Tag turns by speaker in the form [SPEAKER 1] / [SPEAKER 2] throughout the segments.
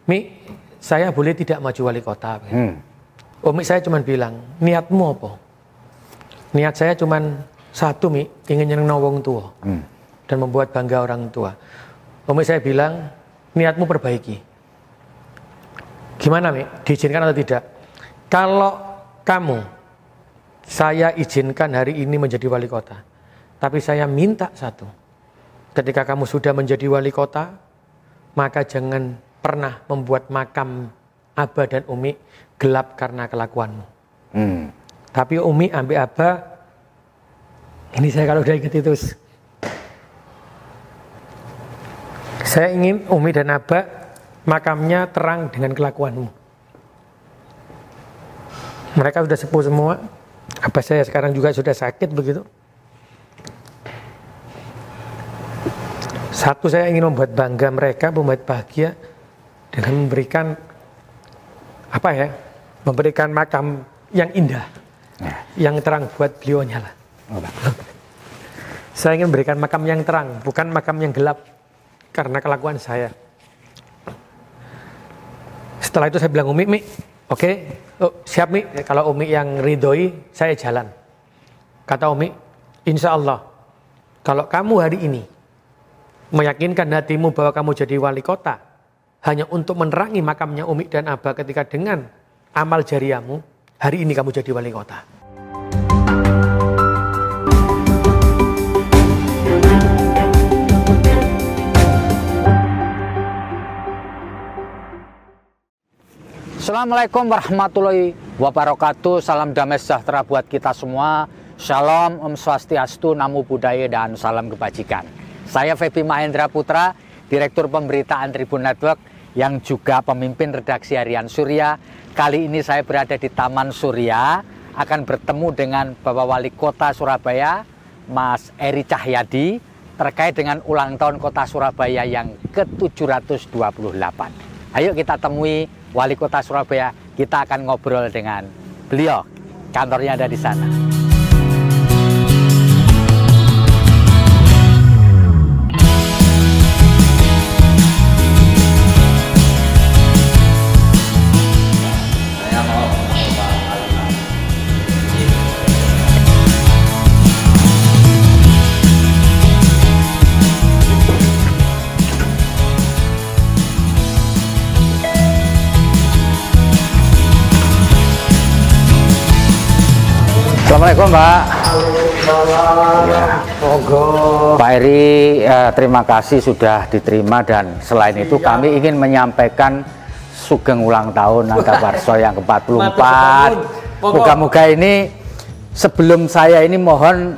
[SPEAKER 1] Mi, saya boleh tidak maju wali kota. Umi saya cuma bilang, niatmu apa? Niat saya cuma satu, Mi, ingin nyeneng wong tua dan membuat bangga orang tua. Umi saya bilang, niatmu perbaiki. Gimana, Mi? Diizinkan atau tidak? Kalau kamu, saya izinkan hari ini menjadi wali kota. Tapi saya minta satu. Ketika kamu sudah menjadi wali kota, maka jangan pernah membuat makam Abah dan Umi gelap karena kelakuanmu. Tapi Umi ambil Abah, ini saya kalau udah ingat itu. Saya ingin Umi dan Abah makamnya terang dengan kelakuanmu. Mereka sudah sepuh semua. Abah saya sekarang juga sudah sakit begitu. Satu, saya ingin membuat bangga mereka, membuat bahagia dengan memberikan memberikan makam yang indah, yang terang buat beliaunya lah. Saya ingin memberikan makam yang terang, bukan makam yang gelap karena kelakuan saya. Setelah itu saya bilang, Umi, oke, siap Mi, kalau Umi yang ridhoi, saya jalan. Kata Umi, insya Allah, kalau kamu hari ini meyakinkan hatimu bahwa kamu jadi wali kota, hanya untuk menerangi makamnya Umi dan Abah ketika dengan amal jariahmu, hari ini kamu jadi wali kota.
[SPEAKER 2] Assalamualaikum warahmatullahi wabarakatuh. Salam damai sejahtera buat kita semua. Shalom, Om Swastiastu, Namo Buddhaya, dan salam kebajikan. Saya Feby Mahendra Putra, Direktur Pemberitaan Tribun Network, yang juga pemimpin redaksi Harian Surya. Kali ini saya berada di Taman Surya, akan bertemu dengan Bapak Wali Kota Surabaya, Mas Eri Cahyadi, terkait dengan ulang tahun Kota Surabaya yang ke-728. Ayo kita temui Wali Kota Surabaya, kita akan ngobrol dengan beliau. Kantornya ada di sana. Assalamualaikum Mbak. Ya. Pak Eri, terima kasih sudah diterima, dan selain itu kami ingin menyampaikan sugeng ulang tahun Antawarso yang ke-44. Moga-moga ini, sebelum saya ini mohon,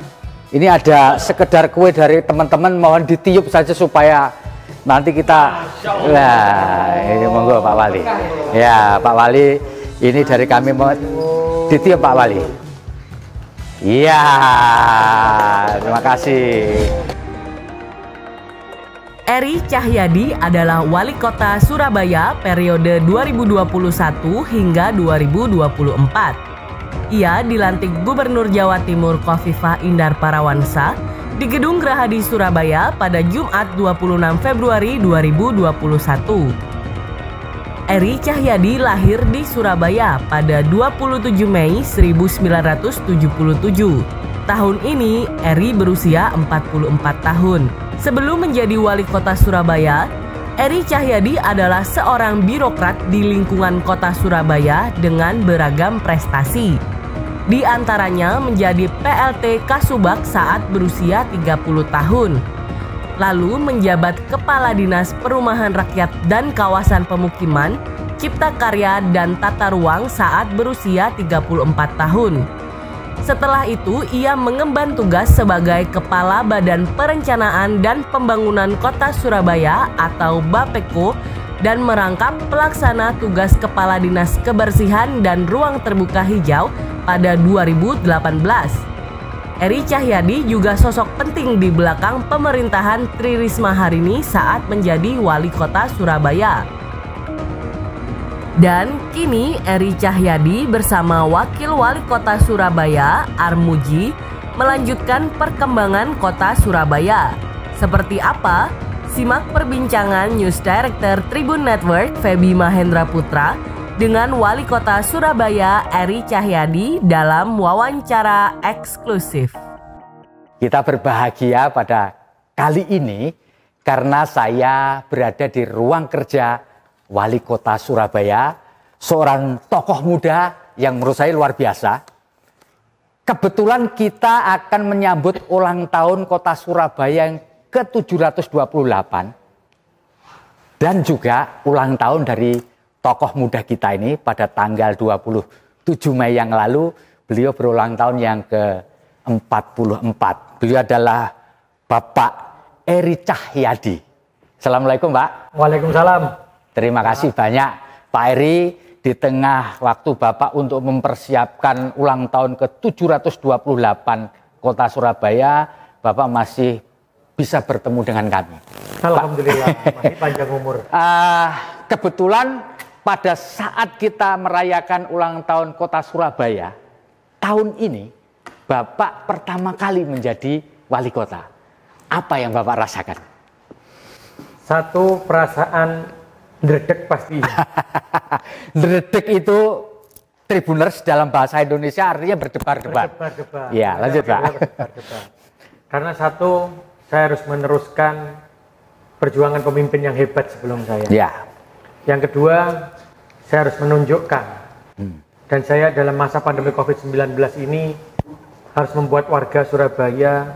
[SPEAKER 2] ini ada sekedar kue dari teman-teman, mohon ditiup saja supaya nanti kita, ini monggo Pak Wali. Ya Pak Wali, ini dari kami mau ditiup Pak Wali. Iya, terima kasih.
[SPEAKER 3] Eri Cahyadi adalah Wali Kota Surabaya periode 2021 hingga 2024. Ia dilantik Gubernur Jawa Timur Khofifah Indar Parawansa di Gedung Gerahadi Surabaya pada Jumat 26 Februari 2021. Eri Cahyadi lahir di Surabaya pada 27 Mei 1977. Tahun ini Eri berusia 44 tahun. Sebelum menjadi wali kota Surabaya, Eri Cahyadi adalah seorang birokrat di lingkungan kota Surabaya dengan beragam prestasi. Di antaranya menjadi PLT Kasubag saat berusia 30 tahun. Lalu menjabat Kepala Dinas Perumahan Rakyat dan Kawasan Pemukiman, Cipta Karya dan Tata Ruang saat berusia 34 tahun. Setelah itu ia mengemban tugas sebagai Kepala Badan Perencanaan dan Pembangunan Kota Surabaya atau Bapeko dan merangkap pelaksana tugas Kepala Dinas Kebersihan dan Ruang Terbuka Hijau pada 2018. Eri Cahyadi juga sosok penting di belakang pemerintahan Tri Risma hari ini saat menjadi wali kota Surabaya. Dan kini Eri Cahyadi bersama Wakil Wali Kota Surabaya, Armuji, melanjutkan perkembangan kota Surabaya. Seperti apa? Simak perbincangan News Director Tribun Network Feby Mahendra Putra dengan Wali Kota Surabaya Eri Cahyadi dalam wawancara eksklusif.
[SPEAKER 2] Kita berbahagia pada kali ini karena saya berada di ruang kerja Wali Kota Surabaya, seorang tokoh muda yang menurut saya luar biasa. Kebetulan kita akan menyambut ulang tahun Kota Surabaya yang ke-728 dan juga ulang tahun dari tokoh muda kita ini pada tanggal 27 Mei yang lalu. Beliau berulang tahun yang ke-44. Beliau adalah Bapak Eri Cahyadi. Assalamualaikum Pak.
[SPEAKER 1] Waalaikumsalam.
[SPEAKER 2] Terima kasih banyak Pak Eri. Di tengah waktu Bapak untuk mempersiapkan ulang tahun ke-728 Kota Surabaya, Bapak masih bisa bertemu dengan kami.
[SPEAKER 1] Alhamdulillah, masih panjang umur.
[SPEAKER 2] Kebetulan pada saat kita merayakan ulang tahun Kota Surabaya, tahun ini Bapak pertama kali menjadi wali kota. Apa yang Bapak rasakan?
[SPEAKER 1] Satu perasaan dredeg pasti.
[SPEAKER 2] Dredeg itu Tribuners dalam bahasa Indonesia artinya berdebar-debar.
[SPEAKER 1] Berdebar-debar.
[SPEAKER 2] Ya, lanjut Pak.
[SPEAKER 1] Berdebar-debar. Karena satu, saya harus meneruskan perjuangan pemimpin yang hebat sebelum saya.
[SPEAKER 2] Ya.
[SPEAKER 1] Yang kedua, saya harus menunjukkan. Dan saya dalam masa pandemi COVID-19 ini harus membuat warga Surabaya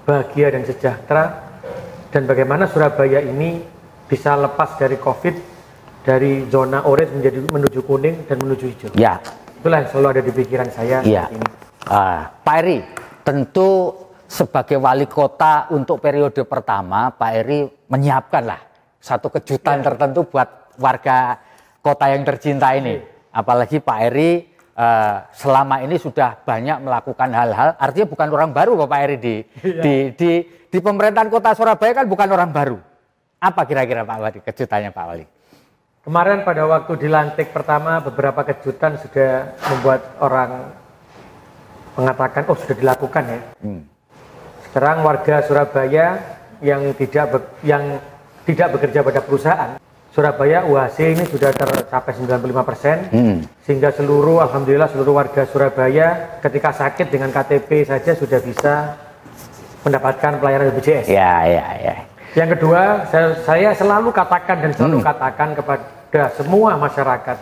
[SPEAKER 1] bahagia dan sejahtera. Dan bagaimana Surabaya ini bisa lepas dari COVID, dari zona orange menuju kuning dan menuju hijau. Ya. Itulah yang selalu ada di pikiran saya
[SPEAKER 2] ya.
[SPEAKER 1] saat ini.
[SPEAKER 2] Pak Eri, tentu sebagai wali kota untuk periode pertama, Pak Eri menyiapkanlah satu kejutan tertentu buat warga kota yang tercinta ini. Apalagi Pak Eri selama ini sudah banyak melakukan hal-hal, artinya bukan orang baru Pak Eri di pemerintahan Kota Surabaya kan bukan orang baru. Apa kira-kira Pak Wali kejutannya Pak Wali?
[SPEAKER 1] Kemarin pada waktu dilantik pertama beberapa kejutan sudah membuat orang mengatakan oh sudah dilakukan ya. Sekarang warga Surabaya yang tidak bekerja pada perusahaan Surabaya UHC ini sudah tercapai 95%, sehingga alhamdulillah seluruh warga Surabaya ketika sakit dengan KTP saja sudah bisa mendapatkan pelayanan BPJS.
[SPEAKER 2] Ya.
[SPEAKER 1] Yang kedua, saya selalu katakan dan selalu katakan kepada semua masyarakat,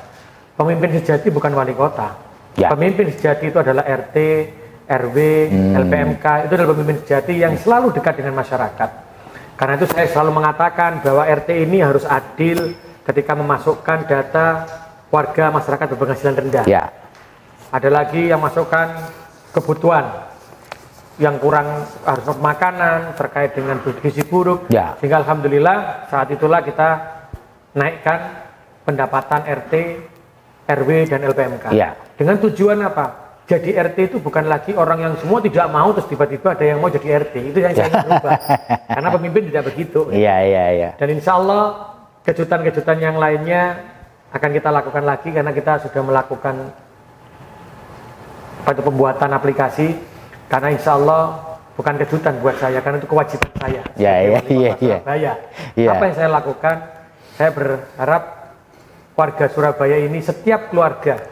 [SPEAKER 1] pemimpin sejati bukan wali kota. Ya. Pemimpin sejati itu adalah RT, RW, LPMK, itu adalah pemimpin sejati yang selalu dekat dengan masyarakat. Karena itu saya selalu mengatakan bahwa RT ini harus adil ketika memasukkan data warga masyarakat berpenghasilan rendah. Ya. Ada lagi yang masukkan kebutuhan yang kurang harus makanan terkait dengan gizi buruk. Ya. Sehingga alhamdulillah saat itulah kita naikkan pendapatan RT, RW dan LPMK. Ya. Dengan tujuan apa? Jadi RT itu bukan lagi orang yang semua tidak mau terus tiba-tiba ada yang mau jadi RT. Itu yang saya ingin berubah. Karena pemimpin tidak begitu.
[SPEAKER 2] Iya.
[SPEAKER 1] Dan insya Allah kejutan-kejutan yang lainnya akan kita lakukan lagi karena kita sudah melakukan pada pembuatan aplikasi. Karena insya Allah bukan kejutan buat saya, karena itu kewajiban saya. Surabaya. Apa yang saya lakukan? Saya berharap warga Surabaya ini setiap keluarga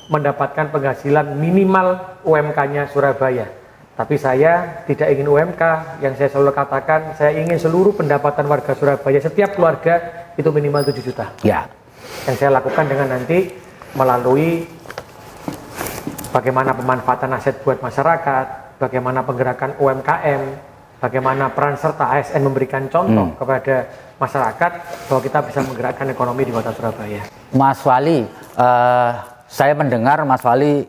[SPEAKER 1] mendapatkan penghasilan minimal UMK-nya Surabaya. Tapi saya tidak ingin UMK, yang saya selalu katakan, saya ingin seluruh pendapatan warga Surabaya, setiap keluarga itu minimal 7 juta. Ya. Yang saya lakukan dengan nanti melalui bagaimana pemanfaatan aset buat masyarakat, bagaimana penggerakan UMKM, bagaimana peran serta ASN memberikan contoh kepada masyarakat bahwa kita bisa menggerakkan ekonomi di Kota Surabaya.
[SPEAKER 2] Mas Wali, saya mendengar Mas Wali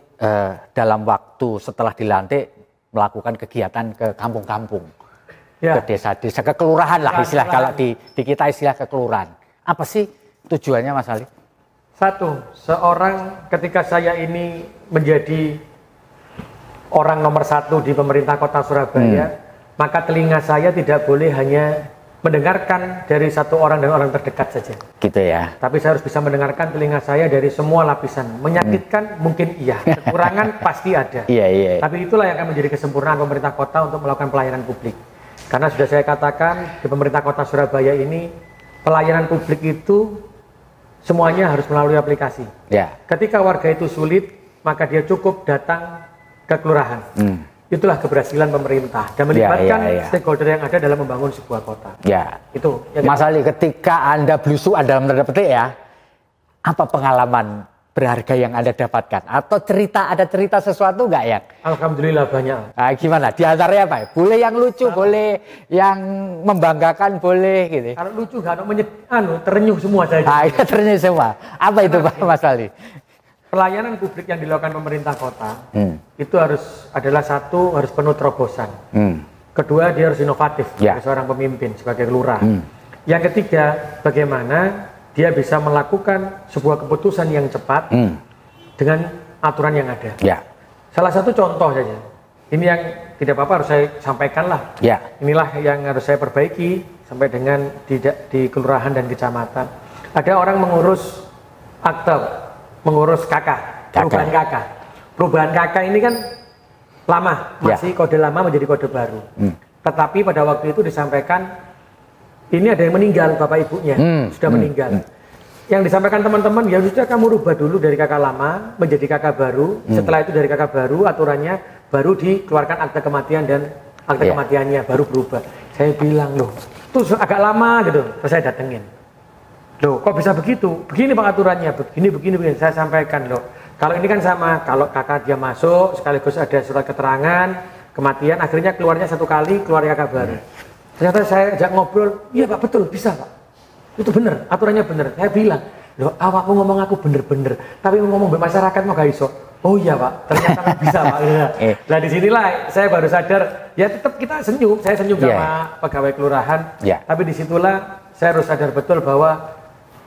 [SPEAKER 2] dalam waktu setelah dilantik melakukan kegiatan ke kampung-kampung, ke desa-desa, ke kelurahan lah istilah kalau di kita istilah ke kelurahan. Apa sih tujuannya Mas Wali?
[SPEAKER 1] Satu, seorang ketika saya ini menjadi orang nomor 1 di pemerintah Kota Surabaya, maka telinga saya tidak boleh hanya mendengarkan dari satu orang dan orang terdekat saja.
[SPEAKER 2] Gitu ya.
[SPEAKER 1] Tapi saya harus bisa mendengarkan telinga saya dari semua lapisan. Menyakitkan mungkin iya, kekurangan pasti ada.
[SPEAKER 2] Iya.
[SPEAKER 1] Tapi itulah yang akan menjadi kesempurnaan pemerintah kota untuk melakukan pelayanan publik. Karena sudah saya katakan di pemerintah kota Surabaya ini pelayanan publik itu semuanya harus melalui aplikasi.
[SPEAKER 2] Ya.
[SPEAKER 1] Ketika warga itu sulit, maka dia cukup datang ke kelurahan. Itulah keberhasilan pemerintah dan melibatkan stakeholder yang ada dalam membangun sebuah kota.
[SPEAKER 2] Ya.
[SPEAKER 1] Itu.
[SPEAKER 2] Mas Ali, ketika Anda belusuan dalam tanda petik ya, apa pengalaman berharga yang Anda dapatkan? Atau ada cerita sesuatu nggak ya?
[SPEAKER 1] Alhamdulillah banyak.
[SPEAKER 2] Nah, gimana? Di antaranya apa? Boleh yang lucu, boleh yang membanggakan, boleh gitu.
[SPEAKER 1] Kalau lucu nggak terenyuh semua saya.
[SPEAKER 2] Terenyuh semua. Apa itu Pak Mas Ali?
[SPEAKER 1] Pelayanan publik yang dilakukan pemerintah kota itu adalah satu, harus penuh terobosan. Kedua, dia harus inovatif sebagai seorang pemimpin, sebagai lurah. Yang ketiga, bagaimana dia bisa melakukan sebuah keputusan yang cepat dengan aturan yang ada. Salah satu contoh saja. Ini yang tidak apa-apa harus saya sampaikan lah. Inilah yang harus saya perbaiki sampai dengan di kelurahan dan kecamatan. Ada orang mengurus akte, mengurus KK, perubahan KK. Perubahan KK ini kan lama, masih kode lama menjadi kode baru. Tetapi pada waktu itu disampaikan, ini ada yang meninggal, bapak ibunya sudah meninggal. Yang disampaikan teman-teman, ya sudah kamu rubah dulu dari KK lama menjadi KK baru. Setelah itu dari KK baru, aturannya baru dikeluarkan akte kematian dan akte kematiannya baru berubah. Saya bilang, loh, itu agak lama gitu. Terus saya datengin. Loh, kok bisa begitu? Begini Pak aturannya, begini. Saya sampaikan, loh. Kalau ini kan sama, kalau kakak dia masuk, sekaligus ada surat keterangan, kematian, akhirnya keluarnya satu kali, keluar kakak baru. Ternyata saya ajak ngobrol, iya Pak, betul, bisa Pak. Itu benar, aturannya benar. Saya bilang, loh awakmu ngomong aku bener-bener, tapi ngomong masyarakat mau gak iso. Oh iya Pak, ternyata kan bisa Pak. Nah disinilah saya baru sadar, ya tetap kita senyum, saya senyum sama pegawai kelurahan, tapi disitulah saya harus sadar betul bahwa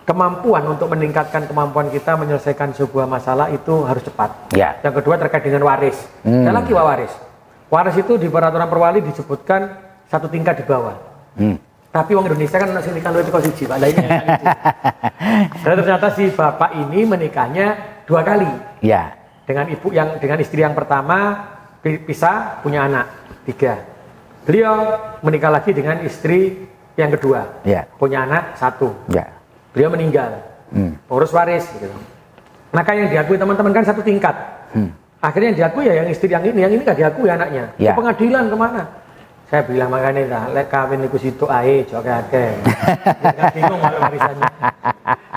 [SPEAKER 1] kemampuan untuk meningkatkan kemampuan kita menyelesaikan sebuah masalah itu harus cepat. Yang kedua terkait dengan waris. Ada lagi waris. Waris itu di peraturan perwali disebutkan satu tingkat di bawah. Tapi orang Indonesia kan masih nikah lebih konsiji Pak. Lainnya. Dan ternyata si bapak ini menikahnya 2 kali. Dengan dengan istri yang pertama pisah punya anak 3. Beliau menikah lagi dengan istri yang kedua, punya anak 1. Beliau meninggal, urus waris gitu. Maka yang diakui teman-teman kan satu tingkat. Akhirnya yang diakui ya yang istri yang ini nggak diakui anaknya. Ke pengadilan kemana? Saya bilang makanya lek kawin niku situ ae joke-ake. Enggak bingung kalau warisannya.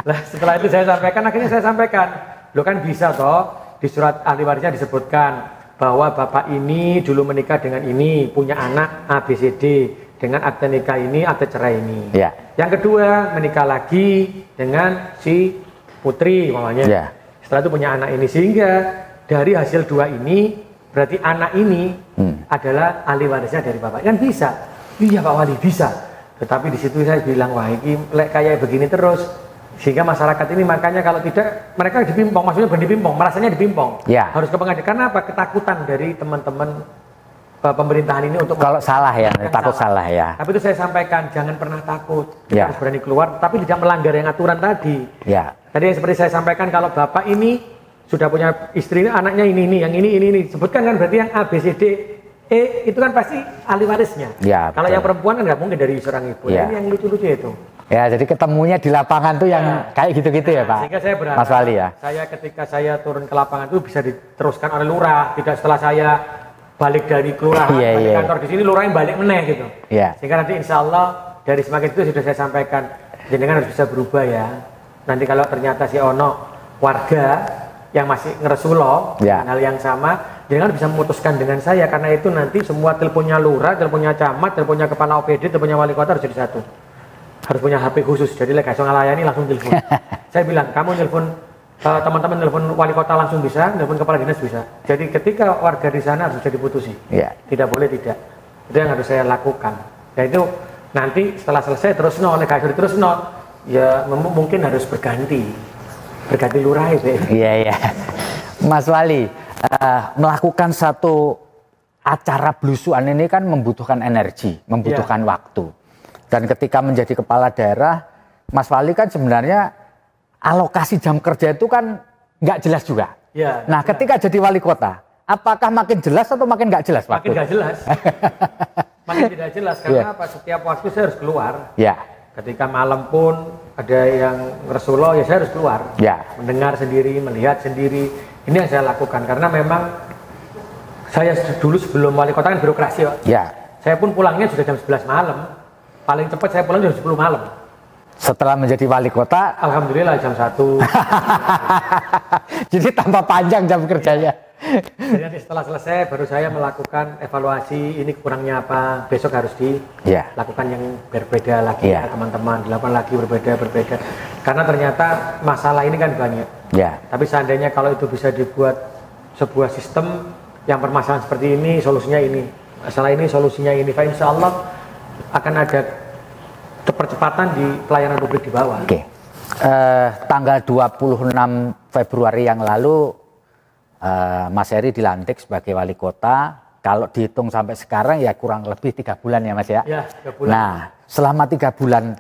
[SPEAKER 1] Lah setelah itu akhirnya saya sampaikan, lo kan bisa toh di surat ahli warisnya disebutkan bahwa bapak ini dulu menikah dengan ini, punya anak ABCD. Dengan akte nikah ini, akte cerai ini. Yang kedua, menikah lagi dengan si putri, mamanya. Setelah itu punya anak ini. Sehingga dari hasil 2 ini, berarti anak ini adalah ahli warisnya dari bapak. Kan bisa. Iya Pak Wali, bisa. Tetapi di situ saya bilang, wah ini kayak begini terus. Sehingga masyarakat ini makanya kalau tidak, mereka dipimpong. Maksudnya bukan dipimpong, merasanya dipimpong. Harus ke pengadilan. Karena apa? Ketakutan dari teman-teman pemerintahan ini untuk
[SPEAKER 2] kalau salah ya, takut salah ya.
[SPEAKER 1] Tapi itu saya sampaikan, jangan pernah takut, kita harus berani keluar, tapi tidak melanggar yang aturan tadi. Tadi seperti saya sampaikan, kalau bapak ini sudah punya istri, anaknya ini, yang ini, sebutkan kan berarti yang A, B, C, D, E itu kan pasti ahli warisnya. Kalau yang perempuan kan nggak mungkin dari seorang ibu. Ini yang lucu-lucu itu. Jadi ketemunya di lapangan tuh yang kayak gitu-gitu ya Pak. Sehingga saya berharap, Mas Wali ya. Ketika saya turun ke lapangan itu bisa diteruskan oleh lurah, tidak setelah saya balik dari kelurahan, balik kantor di sini lurah yang balik meneh gitu. Sehingga nanti insya Allah dari semakin itu sudah saya sampaikan, jenengan harus bisa berubah ya. Nanti kalau ternyata si ono warga yang masih ngeresulo hal yang sama, jenengan bisa memutuskan dengan saya, karena itu nanti semua teleponnya lurah, teleponnya camat, teleponnya kepala OPD, teleponnya wali kota harus jadi satu. Harus punya HP khusus, jadi lek iso ngalayani langsung telepon. Saya bilang, kamu telepon teman-teman telepon wali kota langsung bisa, telepon kepala dinas bisa. Jadi ketika warga di sana harus bisa diputusi. Tidak boleh tidak. Itu yang harus saya lakukan. Ya itu nanti setelah selesai terus oleh kasur terus ya mungkin harus berganti lurah itu.
[SPEAKER 2] Mas Wali, melakukan satu acara belusuan ini kan membutuhkan energi, membutuhkan waktu. Dan ketika menjadi kepala daerah, Mas Wali kan sebenarnya alokasi jam kerja itu kan nggak jelas juga. Nah, ketika jadi wali kota, apakah makin jelas atau makin nggak jelas?
[SPEAKER 1] Makin nggak jelas. Makin tidak jelas karena apa? Setiap waktu saya harus keluar.
[SPEAKER 2] Ya.
[SPEAKER 1] Ketika malam pun ada yang ngeresulo, ya saya harus keluar.
[SPEAKER 2] Ya.
[SPEAKER 1] Mendengar sendiri, melihat sendiri. Ini yang saya lakukan karena memang saya dulu sebelum wali kota kan birokrasi, Pak.
[SPEAKER 2] Ya.
[SPEAKER 1] Saya pun pulangnya sudah jam 11 malam. Paling cepat saya pulang jam 10 malam.
[SPEAKER 2] Setelah menjadi wali kota,
[SPEAKER 1] Alhamdulillah jam 1.
[SPEAKER 2] jadi tambah panjang jam kerjanya.
[SPEAKER 1] Jadi setelah selesai baru saya melakukan evaluasi, ini kurangnya apa, besok harus dilakukan yang berbeda lagi ya teman-teman, dilakukan lagi berbeda. Karena ternyata masalah ini kan banyak.
[SPEAKER 2] Ya.
[SPEAKER 1] Tapi seandainya kalau itu bisa dibuat sebuah sistem yang permasalahan seperti ini, solusinya ini, masalah ini solusinya ini, insya Allah akan ada percepatan di pelayanan publik di bawah.
[SPEAKER 2] Oke. Tanggal 26 Februari yang lalu Mas Heri dilantik sebagai wali kota. Kalau dihitung sampai sekarang ya kurang lebih 3 bulan ya Mas ya.
[SPEAKER 1] Ya, 3 bulan.
[SPEAKER 2] Nah, selama 3 bulan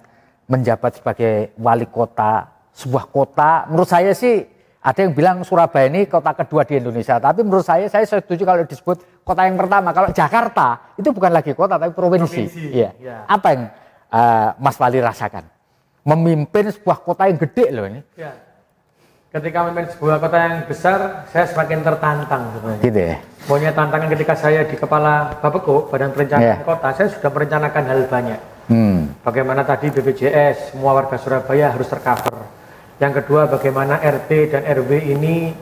[SPEAKER 2] menjabat sebagai wali kota sebuah kota, menurut saya sih ada yang bilang Surabaya ini kota kedua di Indonesia. Tapi menurut saya setuju kalau disebut kota yang pertama. Kalau Jakarta itu bukan lagi kota tapi provinsi. Iya. Ya. Apa yang Mas Wali rasakan? Memimpin sebuah kota yang gede loh ini. Ya.
[SPEAKER 1] Ketika memimpin sebuah kota yang besar, saya semakin tertantang sebenarnya.
[SPEAKER 2] Gitu ya.
[SPEAKER 1] Pokoknya tantangan ketika saya di kepala Bapeko, Badan Perencanaan Kota, saya sudah merencanakan hal banyak. Bagaimana tadi BPJS, semua warga Surabaya harus tercover. Yang kedua, bagaimana RT dan RW ini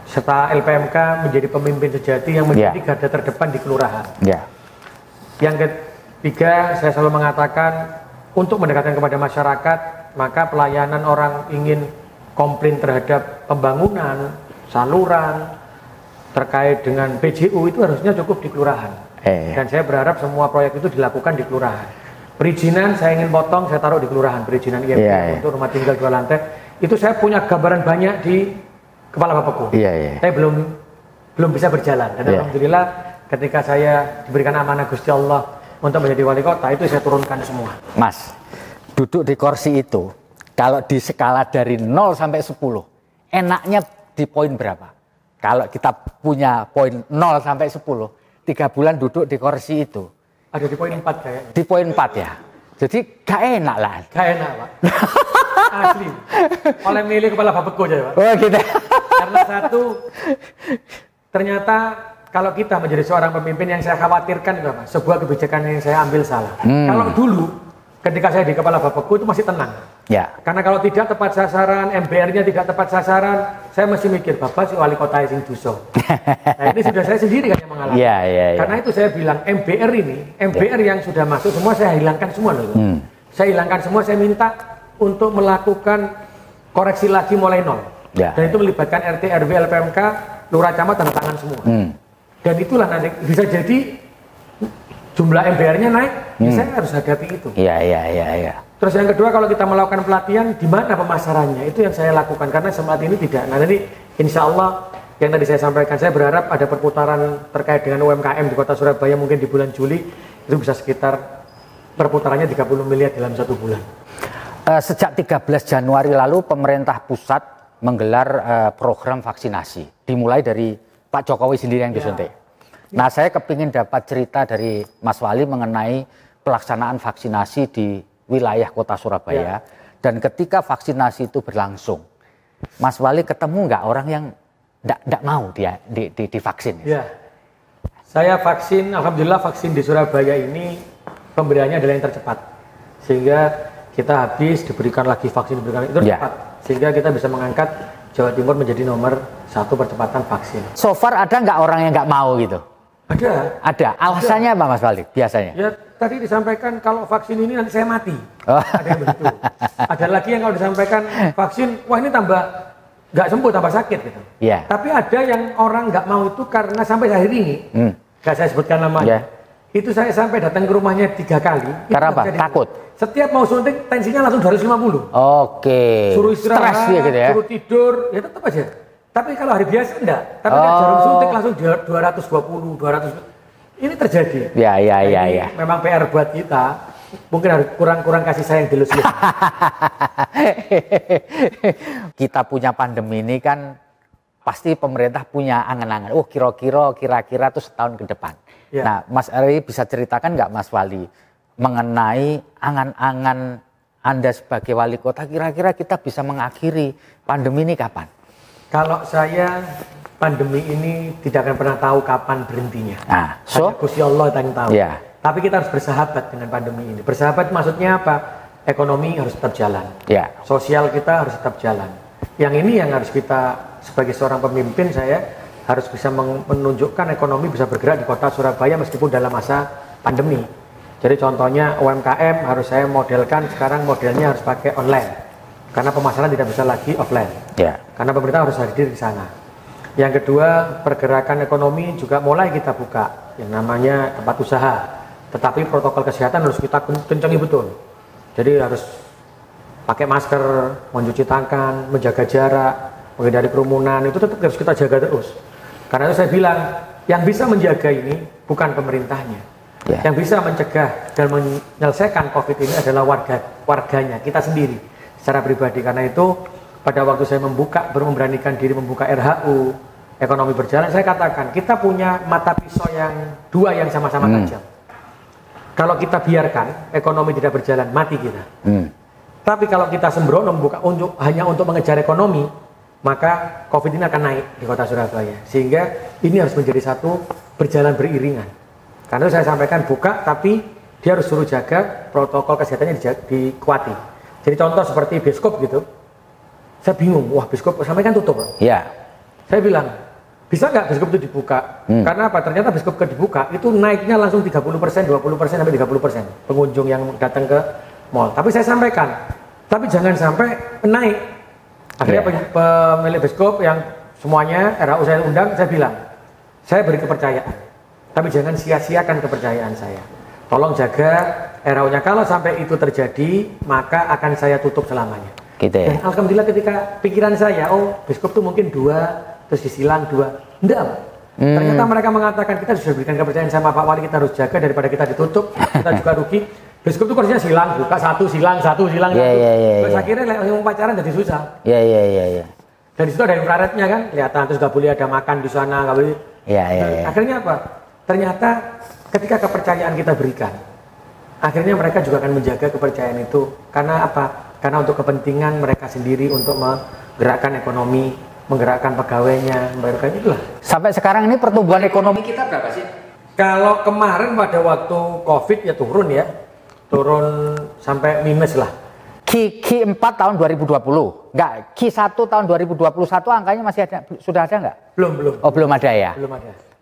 [SPEAKER 1] serta LPMK menjadi pemimpin sejati yang menjadi garda terdepan di kelurahan. Yang ketiga, saya selalu mengatakan untuk mendekatkan kepada masyarakat, maka pelayanan orang ingin komplain terhadap pembangunan, saluran, terkait dengan PJU itu harusnya cukup di kelurahan. Dan saya berharap semua proyek itu dilakukan di kelurahan. Perizinan saya ingin potong, saya taruh di kelurahan. Perizinan IMB untuk rumah tinggal 2 lantai. Itu saya punya gambaran banyak di kepala Bapeko. Saya belum bisa berjalan. Dan alhamdulillah ketika saya diberikan amanah Gusti Allah untuk menjadi wali kota, itu saya turunkan semua.
[SPEAKER 2] Mas, duduk di kursi itu, kalau di skala dari 0 sampai 10, enaknya di poin berapa? Kalau kita punya poin 0 sampai 10, 3 bulan duduk di kursi itu.
[SPEAKER 1] Ada di poin 4 kayaknya.
[SPEAKER 2] Di poin 4 ya? Jadi gak enak lah.
[SPEAKER 1] Gak enak Pak. Asli. Oleh milih kepala Bapeko aja Pak.
[SPEAKER 2] Oh gitu.
[SPEAKER 1] Karena satu, ternyata kalau kita menjadi seorang pemimpin yang saya khawatirkan itu apa? Sebuah kebijakan yang saya ambil salah. Kalau dulu ketika saya di kepala Bapeko itu masih tenang. Karena kalau tidak tepat sasaran, MBR-nya tidak tepat sasaran, saya masih mikir Bapak si wali kota sing duso. Nah, ini sudah saya sendiri kan yang mengalami. Karena itu saya bilang MBR ini, MBR yang sudah masuk semua saya hilangkan semua loh. Saya hilangkan semua, saya minta untuk melakukan koreksi lagi mulai nol. Dan itu melibatkan RT, RW, LPMK, lurah camat, tanda tangan semua. Dan itulah nanti bisa jadi jumlah MBR-nya naik, saya harus hadapi itu. Terus yang kedua, kalau kita melakukan pelatihan, di mana pemasarannya? Itu yang saya lakukan, karena saat ini tidak. Nah, nanti insya Allah yang tadi saya sampaikan, saya berharap ada perputaran terkait dengan UMKM di kota Surabaya mungkin di bulan Juli, itu bisa sekitar perputarannya 30 miliar dalam 1 bulan.
[SPEAKER 2] Sejak 13 Januari lalu, pemerintah pusat menggelar program vaksinasi. Dimulai dari Pak Jokowi sendiri yang disuntik. Nah, saya kepingin dapat cerita dari Mas Wali mengenai pelaksanaan vaksinasi di wilayah kota Surabaya. Dan ketika vaksinasi itu berlangsung, Mas Wali ketemu nggak orang yang nggak mau dia divaksin?
[SPEAKER 1] Saya vaksin, alhamdulillah vaksin di Surabaya ini pemberiannya adalah yang tercepat. Sehingga kita habis diberikan lagi vaksin, itu cepat. Sehingga kita bisa mengangkat Jawa Timur menjadi nomor 1 percepatan vaksin.
[SPEAKER 2] So far ada nggak orang yang nggak mau gitu? Ada. Alasannya apa Mas Wali biasanya?
[SPEAKER 1] Ya tadi disampaikan kalau vaksin ini nanti saya mati. Ada yang begitu. Ada lagi yang kalau disampaikan vaksin, wah ini tambah nggak sembuh, tambah sakit gitu. Tapi ada yang orang nggak mau itu karena sampai hari ini, nggak saya sebutkan namanya. Itu saya sampai datang ke rumahnya 3 kali.
[SPEAKER 2] Karena apa? Takut.
[SPEAKER 1] Setiap mau suntik tensinya langsung 250. Suruh istirahat, gitu ya? Suruh tidur, ya tetap aja. Tapi kalau hari biasa enggak. Tapi jarum suntik langsung 220, 200. Ini terjadi. Memang PR buat kita. Mungkin harus kurang kasih sayang dilus-lus.
[SPEAKER 2] Kita punya pandemi ini kan pasti pemerintah punya angan-angan. Oh kira-kira tuh setahun ke depan.
[SPEAKER 1] Ya.
[SPEAKER 2] Nah Mas Eri bisa ceritakan nggak Mas Wali mengenai angan-angan Anda sebagai wali kota, kira-kira kita bisa mengakhiri pandemi ini kapan?
[SPEAKER 1] Kalau saya, pandemi ini tidak akan pernah tahu kapan berhentinya.
[SPEAKER 2] Nah, so
[SPEAKER 1] hanya Gusti Allah yang tahu.
[SPEAKER 2] Ya.
[SPEAKER 1] Tapi kita harus bersahabat dengan pandemi ini. Bersahabat maksudnya apa? Ekonomi harus tetap jalan.
[SPEAKER 2] Ya.
[SPEAKER 1] Sosial kita harus tetap jalan. Yang ini yang harus kita sebagai seorang pemimpin, saya harus bisa menunjukkan ekonomi bisa bergerak di kota Surabaya meskipun dalam masa pandemi. Jadi contohnya UMKM harus saya modelkan sekarang modelnya harus pakai online. Karena pemasaran tidak bisa lagi offline.
[SPEAKER 2] Ya.
[SPEAKER 1] Karena pemerintah harus hadir di sana. Yang kedua, pergerakan ekonomi juga mulai kita buka yang namanya tempat usaha. Tetapi protokol kesehatan harus kita kencengi betul. Jadi harus pakai masker, mencuci tangan, menjaga jarak, menghindari kerumunan, itu tetap harus kita jaga terus. Karena itu saya bilang, yang bisa menjaga ini bukan pemerintahnya. Yang bisa mencegah dan menyelesaikan COVID ini adalah warganya, kita sendiri. Secara pribadi, karena itu pada waktu saya memberanikan diri membuka RHU, ekonomi berjalan, saya katakan kita punya mata pisau yang dua yang sama-sama tajam. Kalau kita biarkan ekonomi tidak berjalan, mati kita. Tapi kalau kita sembrono membuka hanya untuk mengejar ekonomi, maka COVID ini akan naik di kota Surabaya. Sehingga ini harus menjadi satu berjalan beriringan. Karena itu saya sampaikan buka, tapi dia harus suruh jaga protokol kesehatannya dikuati. Jadi contoh seperti bioskop gitu, saya bingung, wah bioskop sampai kan tutup.
[SPEAKER 2] Ya.
[SPEAKER 1] Saya bilang, bisa nggak bioskop itu dibuka? Karena apa? Ternyata bioskop dibuka itu naiknya langsung 30%, 20% sampai 30% pengunjung yang datang ke mall. Tapi saya sampaikan, tapi jangan sampai naik. Akhirnya pemilik bioskop yang semuanya RAU saya undang, saya bilang, saya beri kepercayaan, tapi jangan sia-siakan kepercayaan saya. Tolong jaga RAU-nya. Kalau sampai itu terjadi, maka akan saya tutup selamanya.
[SPEAKER 2] Gitu ya.
[SPEAKER 1] Dan alhamdulillah ketika pikiran saya, oh bioskop itu mungkin 2, terus disilang 2. Enggak. Ternyata mereka mengatakan kita sudah berikan kepercayaan sama Pak Wali, kita harus jaga daripada kita ditutup, kita juga rugi. Bioskop itu kursinya silang, buka satu, silang. Terus akhirnya langsung pacaran jadi susah.
[SPEAKER 2] Iya.
[SPEAKER 1] Dan di situ ada infrarednya kan, kelihatan, terus nggak boleh ada makan di sana, nggak boleh.
[SPEAKER 2] Iya.
[SPEAKER 1] Akhirnya apa? Ternyata ketika kepercayaan kita berikan, akhirnya mereka juga akan menjaga kepercayaan itu. Karena apa? Karena untuk kepentingan mereka sendiri, untuk menggerakkan ekonomi, menggerakkan pegawainya, membayarkan itulah.
[SPEAKER 2] Sampai sekarang ini pertumbuhan ekonomi kita berapa sih?
[SPEAKER 1] Kalau kemarin pada waktu COVID ya turun sampai minus lah.
[SPEAKER 2] Q4 tahun 2020, enggak, Q1 tahun 2021 angkanya masih ada, sudah ada enggak?
[SPEAKER 1] Belum.
[SPEAKER 2] Oh belum ada ya?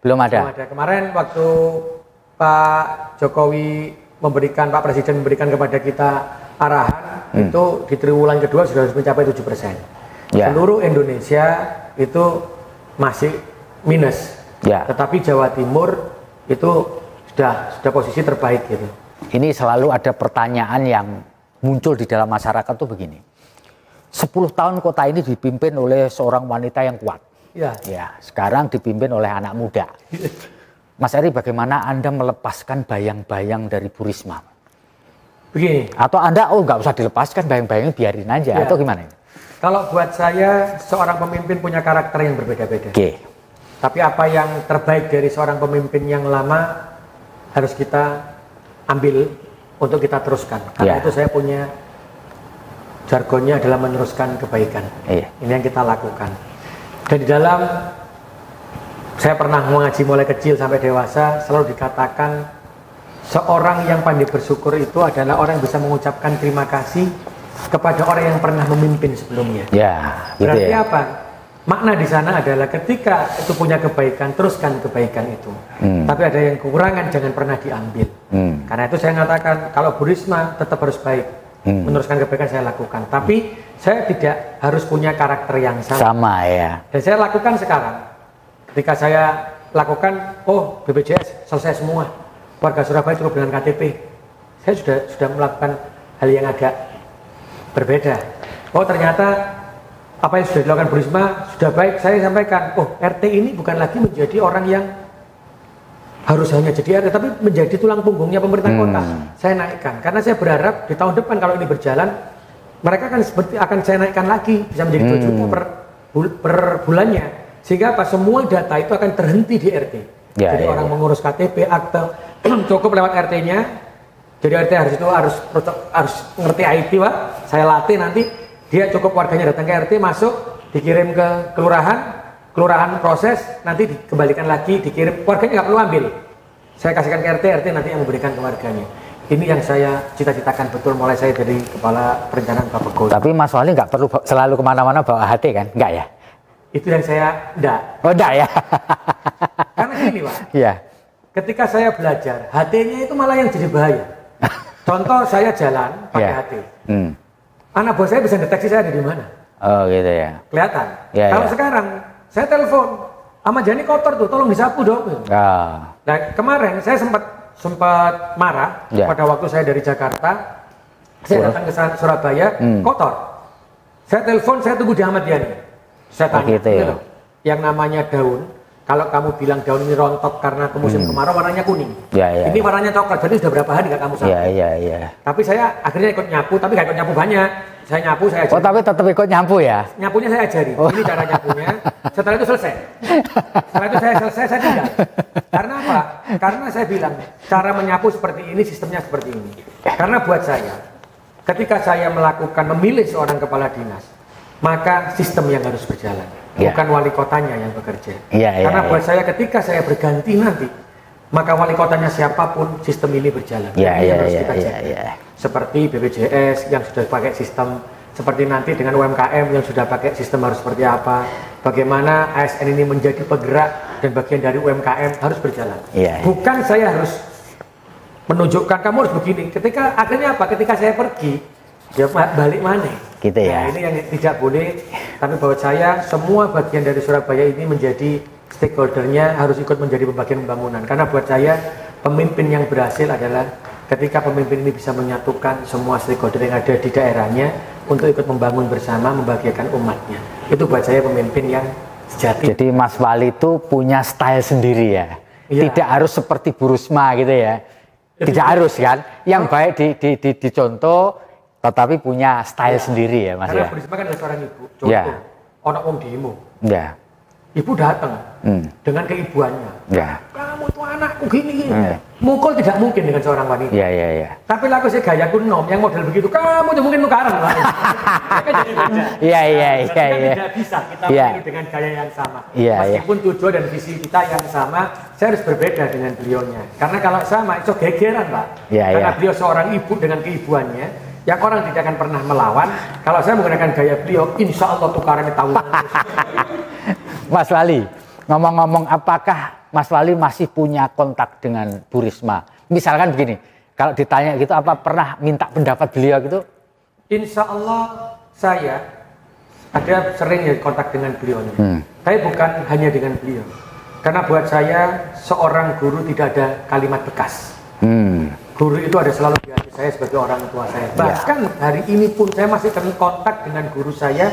[SPEAKER 2] Belum ada. Kemarin waktu
[SPEAKER 1] Pak Jokowi Pak Presiden memberikan kepada kita arahan, itu di triwulan kedua sudah harus mencapai 7%. Seluruh Indonesia itu masih minus. Tetapi Jawa Timur itu sudah posisi terbaik gitu.
[SPEAKER 2] Ini selalu ada pertanyaan yang muncul di dalam masyarakat tuh begini. 10 tahun kota ini dipimpin oleh seorang wanita yang kuat. Ya, sekarang dipimpin oleh anak muda. Mas Eri, bagaimana Anda melepaskan bayang-bayang dari Bu Risma?
[SPEAKER 1] Begini.
[SPEAKER 2] Atau Anda, nggak usah dilepaskan bayang-bayangnya, biarin aja, atau gimana?
[SPEAKER 1] Kalau buat saya, seorang pemimpin punya karakter yang berbeda-beda. Tapi apa yang terbaik dari seorang pemimpin yang lama harus kita ambil untuk kita teruskan. Karena itu saya punya jargonnya adalah meneruskan kebaikan. Ini yang kita lakukan. Dan di dalam saya pernah mengaji mulai kecil sampai dewasa, selalu dikatakan seorang yang pandai bersyukur itu adalah orang yang bisa mengucapkan terima kasih kepada orang yang pernah memimpin sebelumnya. Berarti apa? Makna di sana adalah ketika itu punya kebaikan, teruskan kebaikan itu. Tapi ada yang kekurangan, jangan pernah diambil. Karena itu saya mengatakan kalau Bu Risma tetap harus baik, meneruskan kebaikan saya lakukan. Tapi saya tidak harus punya karakter yang sama. Dan saya lakukan sekarang. Ketika saya lakukan, BPJS selesai semua, warga Surabaya cukup dengan KTP. Saya sudah melakukan hal yang agak berbeda. Ternyata apa yang sudah dilakukan Bu Risma sudah baik. Saya sampaikan, RT ini bukan lagi menjadi orang yang harus hanya jadi RT, tapi menjadi tulang punggungnya pemerintah kota. Saya naikkan, karena saya berharap di tahun depan kalau ini berjalan, mereka akan saya naikkan lagi, bisa menjadi 2 juta per bulannya. Sehingga apa? Semua data itu akan terhenti di RT. Jadi orang mengurus KTP, akte, cukup lewat RT-nya. Jadi RT harus ngerti IT, Pak. Saya latih nanti. Dia cukup warganya datang ke RT, masuk, dikirim ke kelurahan proses, nanti dikembalikan lagi, dikirim. Warganya nggak perlu ambil. Saya kasihkan ke RT nanti yang memberikan ke warganya. Ini yang saya cita-citakan betul mulai saya jadi kepala perencanaan Bapeko.
[SPEAKER 2] Tapi Mas Wali nggak perlu selalu kemana-mana bawa HT kan? Nggak ya?
[SPEAKER 1] Itu yang saya enggak.
[SPEAKER 2] Oh enggak ya?
[SPEAKER 1] Karena gini Pak,
[SPEAKER 2] Iya.
[SPEAKER 1] ketika saya belajar, HT-nya itu malah yang jadi bahaya. Contoh saya jalan pakai HT. Anak buah saya bisa deteksi saya ada di mana.
[SPEAKER 2] Oh gitu ya.
[SPEAKER 1] Kelihatan.
[SPEAKER 2] Ya,
[SPEAKER 1] Kalau
[SPEAKER 2] ya.
[SPEAKER 1] sekarang saya telepon, Ahmad Jani kotor tuh, tolong disapu dong. Nah kemarin saya sempat marah pada waktu saya dari Jakarta, saya datang ke Surabaya, kotor. Saya telepon, saya tunggu di Ahmad Yani. Saya tanya,
[SPEAKER 2] gitu ya?
[SPEAKER 1] Yang namanya daun, kalau kamu bilang daun ini rontok karena ke musim kemarau warnanya kuning. Ini warnanya coklat, jadi sudah berapa hari nggak kamu sapu? Tapi saya akhirnya ikut nyapu, tapi nggak ikut nyapu banyak. Saya nyapu, saya ajari.
[SPEAKER 2] Oh tapi tetap ikut nyapu ya?
[SPEAKER 1] Nyapunya saya ajari, ini cara nyapunya. Setelah itu selesai. Setelah itu saya selesai, saya tinggal. Karena apa? Karena saya bilang, cara menyapu seperti ini, sistemnya seperti ini. Karena buat saya, ketika saya memilih seorang kepala dinas, maka sistem yang harus berjalan, bukan wali kotanya yang bekerja. Karena buat saya, ketika saya berganti nanti, maka wali kotanya siapapun, sistem ini berjalan. Ini yang harus kita jaga. Seperti BPJS yang sudah pakai sistem, seperti nanti dengan UMKM yang sudah pakai sistem harus seperti apa, bagaimana ASN ini menjadi penggerak dan bagian dari UMKM harus berjalan. Bukan saya harus menunjukkan kamu harus begini. Ketika akhirnya apa? Ketika saya pergi, ya balik mana?
[SPEAKER 2] Gitu ya.
[SPEAKER 1] Nah, ini yang tidak boleh. Tapi buat saya semua bagian dari Surabaya ini menjadi stakeholdernya harus ikut menjadi pembagian pembangunan. Karena buat saya pemimpin yang berhasil adalah ketika pemimpin ini bisa menyatukan semua stakeholder yang ada di daerahnya untuk ikut membangun bersama, membahagiakan umatnya. Itu buat saya pemimpin yang sejati.
[SPEAKER 2] Jadi Mas Wali itu punya style sendiri ya? Tidak harus seperti Bu Risma gitu ya? Tidak harus kan? Yang baik dicontoh, tetapi punya style sendiri ya Mas ya?
[SPEAKER 1] Karena Bu Risma kan ada seorang ibu, contoh, orang wong demo. Ibu datang dengan keibuannya. Kamu tuh anakku gini. Mukul tidak mungkin dengan seorang wanita. Tapi laku saya gaya kunom yang model begitu, kamu tuh mungkin nukaran. Tidak bisa kita memilih dengan gaya yang sama. Meskipun tujuan dan visi kita yang sama, saya harus berbeda dengan beliaunya. Karena kalau sama, itu gegeran Pak. Karena beliau seorang ibu dengan keibuannya, yang orang tidak akan pernah melawan. Kalau saya menggunakan gaya beliau, insya Allah tukarannya tahunan.
[SPEAKER 2] Mas Wali, ngomong-ngomong, apakah Mas Wali masih punya kontak dengan Bu Risma? Misalkan begini, kalau ditanya gitu, apa pernah minta pendapat beliau gitu?
[SPEAKER 1] Insya Allah saya ada sering ya kontak dengan beliaunya. Tapi bukan hanya dengan beliau. Karena buat saya, seorang guru tidak ada kalimat bekas. Guru itu ada selalu di hati saya sebagai orang tua saya. Bahkan hari ini pun saya masih kontak dengan guru saya,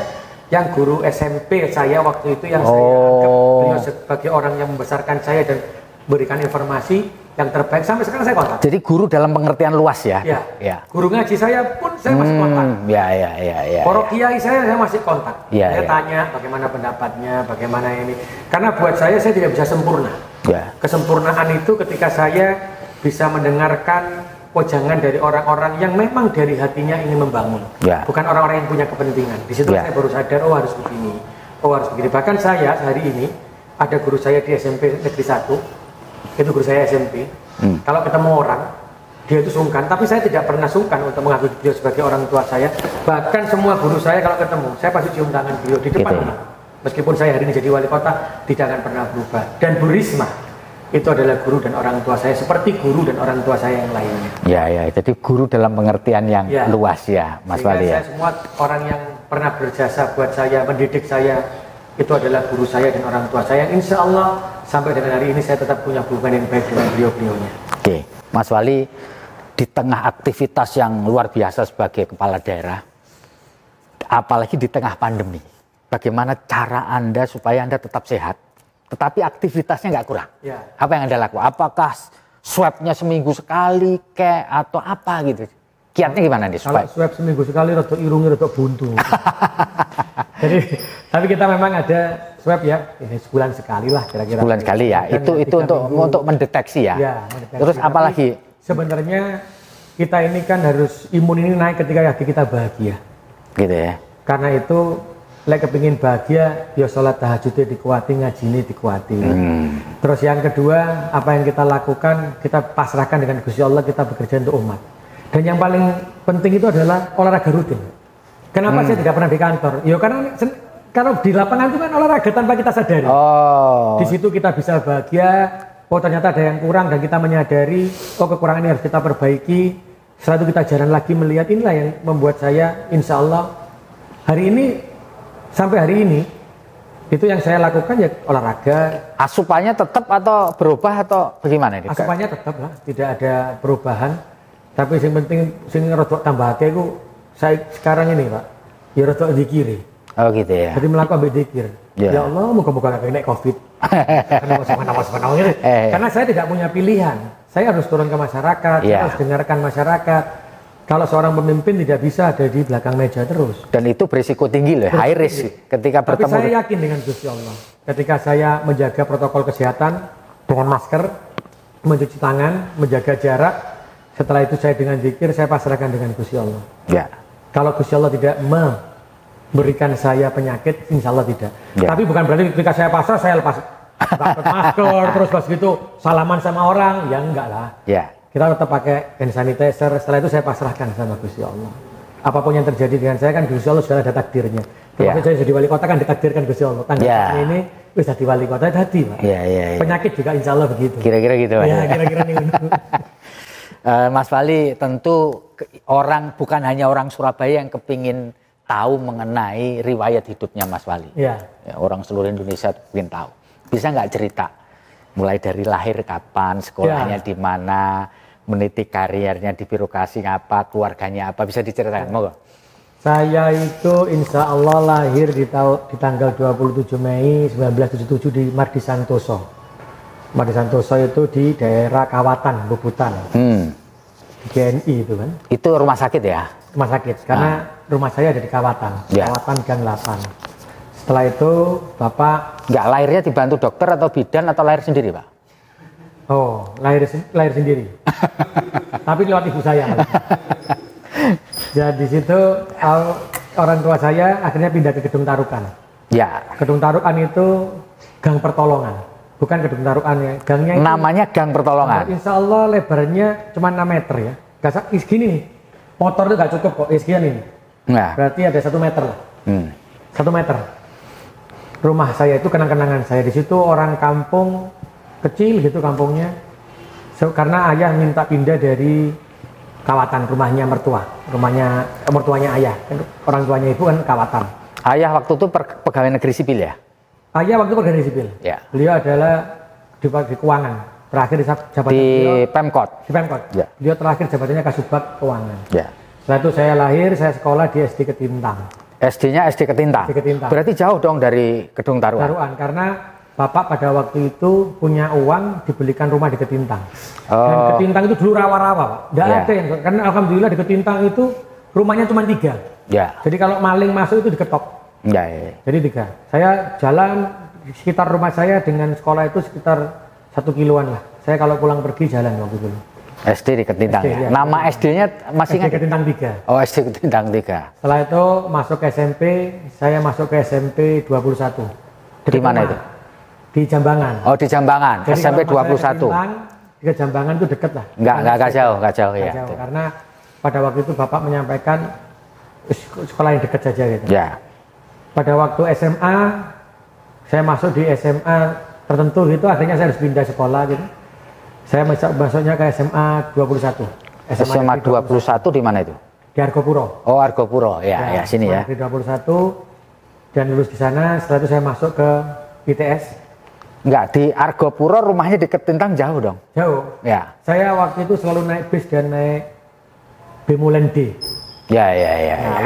[SPEAKER 1] yang guru SMP saya waktu itu, yang saya anggap beliau sebagai orang yang membesarkan saya dan memberikan informasi yang terbaik. Sampai sekarang saya kontak. Jadi
[SPEAKER 2] guru dalam pengertian luas ya?
[SPEAKER 1] Guru ngaji saya pun saya masih kontak. Para kiai saya masih kontak. Saya tanya bagaimana pendapatnya, bagaimana ini. Karena buat saya tidak bisa sempurna. Kesempurnaan itu ketika saya bisa mendengarkan wejangan dari orang-orang yang memang dari hatinya ingin membangun, bukan orang-orang yang punya kepentingan. Di situ saya baru sadar, oh harus begini, oh harus begini. Bahkan saya hari ini ada guru saya di SMP Negeri 1, itu guru saya SMP. Kalau ketemu orang, dia itu sungkan, tapi saya tidak pernah sungkan untuk mengakui beliau sebagai orang tua saya. Bahkan semua guru saya kalau ketemu, saya pasti cium tangan beliau di depan. Meskipun saya hari ini jadi wali kota, tidak akan pernah berubah. Dan Bu Risma itu adalah guru dan orang tua saya, seperti guru dan orang tua saya yang lainnya.
[SPEAKER 2] Jadi guru dalam pengertian yang luas ya, Mas Wali ya.
[SPEAKER 1] Saya semua orang yang pernah berjasa buat saya, mendidik saya, itu adalah guru saya dan orang tua saya. Insya Allah sampai dengan hari ini saya tetap punya hubungan yang baik dengan beliau-beliaunya.
[SPEAKER 2] Mas Wali, di tengah aktivitas yang luar biasa sebagai kepala daerah, apalagi di tengah pandemi, bagaimana cara Anda supaya Anda tetap sehat, tetapi aktivitasnya nggak kurang? Apa yang Anda lakukan? Apakah swabnya seminggu sekali atau apa gitu? Kiatnya gimana nih
[SPEAKER 1] Kalau swab seminggu sekali rada irungnya rada buntu. Jadi tapi kita memang ada swab ya, ini sebulan sekali lah kira-kira.
[SPEAKER 2] Sebulan sekali ya. Itu untuk mendeteksi ya.
[SPEAKER 1] Ya, mendeteksi.
[SPEAKER 2] Terus apalagi?
[SPEAKER 1] Sebenarnya kita ini kan harus imun ini naik ketika hati kita bahagia.
[SPEAKER 2] Gitu ya.
[SPEAKER 1] Karena itu kepingin bahagia, ya sholat tahajudnya dikuati, ngaji ini dikuati. Terus yang kedua, apa yang kita lakukan, kita pasrahkan dengan Gusti Allah, kita bekerja untuk umat. Dan yang paling penting itu adalah olahraga rutin. Kenapa saya tidak pernah di kantor? Ya karena kalau di lapangan itu kan olahraga tanpa kita sadari. Di situ kita bisa bahagia. Oh ternyata ada yang kurang dan kita menyadari. Oh kekurangan ini harus kita perbaiki. Setelah itu kita jalan lagi melihat, inilah yang membuat saya insya Allah hari ini sampai hari ini itu yang saya lakukan ya olahraga.
[SPEAKER 2] Asupannya tetap atau berubah atau bagaimana ini?
[SPEAKER 1] Asupannya tetap lah, tidak ada perubahan. Tapi yang penting sing rodok tambahake iku saya sekarang ini Pak, ya rodok zikir.
[SPEAKER 2] Oh gitu ya.
[SPEAKER 1] Jadi melakukan zikir. Ya Allah, moga-moga gak kena Covid. Karena saya tidak punya pilihan. Saya harus turun ke masyarakat, saya harus dengarkan masyarakat. Kalau seorang pemimpin tidak bisa ada di belakang meja terus.
[SPEAKER 2] Dan itu berisiko tinggi loh, high risk ketika bertemu.
[SPEAKER 1] Tapi saya yakin dengan Gusti Allah. Ketika saya menjaga protokol kesehatan dengan masker, mencuci tangan, menjaga jarak, setelah itu saya dengan zikir, saya pasrahkan dengan Gusti Allah. Ya. Kalau Gusti Allah tidak memberikan saya penyakit, insya Allah tidak. Ya. Tapi bukan berarti ketika saya pasrah, saya lepas masker, terus pas gitu salaman sama orang, ya enggak lah. Ya. Kita tetap pakai hand sanitizer, setelah itu saya pasrahkan sama Gusti Allah. Apapun yang terjadi dengan saya kan Gusti Allah sudah ada takdirnya. Kalau saya jadi wali kota kan ditakdirkan Gusti Allah. Tanggal ini bisa jadi wali kota tadi Pak. Penyakit juga insya Allah begitu.
[SPEAKER 2] Kira-kira gitu Pak.
[SPEAKER 1] Ya, kira-kira nih.
[SPEAKER 2] Mas Fali, tentu orang bukan hanya orang Surabaya yang kepingin tahu mengenai riwayat hidupnya Mas Fali. Ya, orang seluruh Indonesia ingin tahu. Bisa nggak cerita mulai dari lahir kapan, sekolahnya di mana, meniti karirnya di birokrasi apa, keluarganya apa, bisa diceritakan? Moga.
[SPEAKER 1] Saya itu insya Allah lahir di tanggal 27 Mei 1977 di Mardi Santoso. Mardi Santoso itu di daerah Kawatan, Bubutan. GNI itu kan.
[SPEAKER 2] Itu rumah sakit ya?
[SPEAKER 1] Rumah sakit, karena rumah saya ada di Kawatan, Kawatan Gang 8. Setelah itu Bapak...
[SPEAKER 2] Nggak lahirnya dibantu dokter atau bidan atau lahir sendiri Pak?
[SPEAKER 1] Oh, lahir sendiri. Tapi lewat ibu saya. Jadi di situ orang tua saya akhirnya pindah ke Gedung Tarukan. Ya. Gedung Tarukan itu Gang Pertolongan. Bukan Gedung Tarukan ya, gangnya itu
[SPEAKER 2] namanya Gang Pertolongan.
[SPEAKER 1] Insya Allah lebarnya cuma 6 meter ya. Gak segini nih. Motor itu gak cukup kok, segini nih. Nah. Berarti ada 1 meter lah. 1 meter. Rumah saya itu kenang-kenangan saya di situ, orang kampung kecil gitu kampungnya. Karena ayah minta pindah dari Kawatan, rumahnya mertuanya ayah. Orang tuanya ibu kan Kawatan.
[SPEAKER 2] Ayah waktu itu pegawai negeri sipil ya?
[SPEAKER 1] Ayah waktu itu pegawai sipil. Ya. Beliau adalah di keuangan. Terakhir di jabatan
[SPEAKER 2] di Pemkot.
[SPEAKER 1] Di Pemkot. Ya. Beliau terakhir jabatannya Kasubag Keuangan. Ya. Setelah itu saya lahir, saya sekolah di SD Ketintang.
[SPEAKER 2] SD-nya SD Ketintang. SD Ketintang. Berarti jauh dong dari Gedung Tarukan.
[SPEAKER 1] Tarukan karena Bapak pada waktu itu punya uang dibelikan rumah di Ketintang. Dan Ketintang itu dulu rawa-rawa, Pak. Nggak ada yang, karena alhamdulillah di Ketintang itu rumahnya cuma 3. Ya. Jadi kalau maling masuk itu diketok. Ya. Jadi 3. Saya jalan di sekitar rumah saya dengan sekolah itu sekitar 1 kiloan lah. Saya kalau pulang pergi jalan waktu itu.
[SPEAKER 2] SD di Ketintang. SD, ya. Nama SD-nya masih
[SPEAKER 1] SD Ketintang 3.
[SPEAKER 2] Oh, SD Ketintang 3.
[SPEAKER 1] Setelah itu masuk ke SMP, saya masuk ke SMP 21.
[SPEAKER 2] Di mana itu?
[SPEAKER 1] Di Jambangan.
[SPEAKER 2] Oh, di Jambangan.
[SPEAKER 1] Jadi
[SPEAKER 2] SMP 21.
[SPEAKER 1] Ke Jambangan itu dekat lah.
[SPEAKER 2] Enggak jauh ya.
[SPEAKER 1] Jauh, karena pada waktu itu Bapak menyampaikan sekolah yang dekat saja gitu. Ya. Pada waktu SMA, saya masuk di SMA tertentu gitu, akhirnya saya harus pindah sekolah gitu. Saya masuknya ke SMA 21.
[SPEAKER 2] SMA 21 di mana itu?
[SPEAKER 1] Di Argopuro.
[SPEAKER 2] Oh, Argopuro. Ya, sini ya.
[SPEAKER 1] Di 21 dan lulus di sana, setelah itu saya masuk ke ITS.
[SPEAKER 2] Enggak, di Argopuro rumahnya di Ketintang jauh dong?
[SPEAKER 1] Jauh.
[SPEAKER 2] Ya.
[SPEAKER 1] Saya waktu itu selalu naik bis dan naik Bemulen D.
[SPEAKER 2] Ya.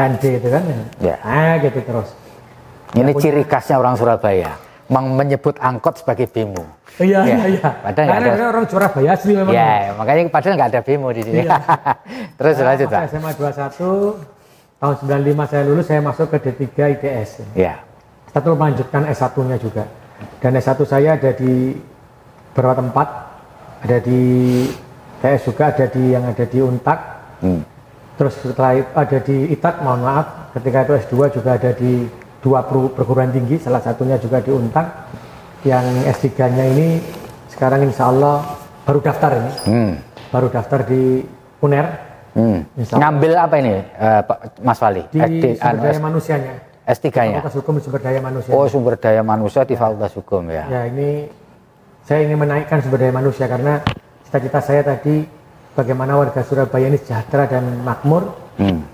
[SPEAKER 1] Len D itu kan. Ya. Nah, gitu terus.
[SPEAKER 2] Ini ciri khasnya orang Surabaya. menyebut angkot sebagai bemo.
[SPEAKER 1] Iya.
[SPEAKER 2] Padahal
[SPEAKER 1] karena orang Surabaya asli memang.
[SPEAKER 2] Iya, makanya padahal nggak ada bemo di sini.
[SPEAKER 1] Iya.
[SPEAKER 2] Terus lanjut Pak.
[SPEAKER 1] SMA 21 tahun 95 saya lulus, saya masuk ke D3 ITS.
[SPEAKER 2] Iya.
[SPEAKER 1] Setelah melanjutkan S1-nya juga. Dan S1 saya ada di beberapa tempat, ada di TS juga, ada di yang ada di Untak. Terus setelah itu ada di ITAT, mohon maaf, ketika itu S2 juga ada di 2 perguruan tinggi, salah satunya juga di Untak. Yang S3-nya ini sekarang insya Allah baru daftar ini, baru daftar di UNER.
[SPEAKER 2] Ngambil apa ini Mas Wali?
[SPEAKER 1] Di sumber daya manusianya.
[SPEAKER 2] S3-nya?
[SPEAKER 1] Fakultas Hukum Sumber Daya Manusia.
[SPEAKER 2] Oh, Sumber Daya Manusia di Fakultas Hukum ya.
[SPEAKER 1] Ya, ini saya ingin menaikkan sumber daya manusia karena cita-cita saya tadi bagaimana warga Surabaya ini sejahtera dan makmur,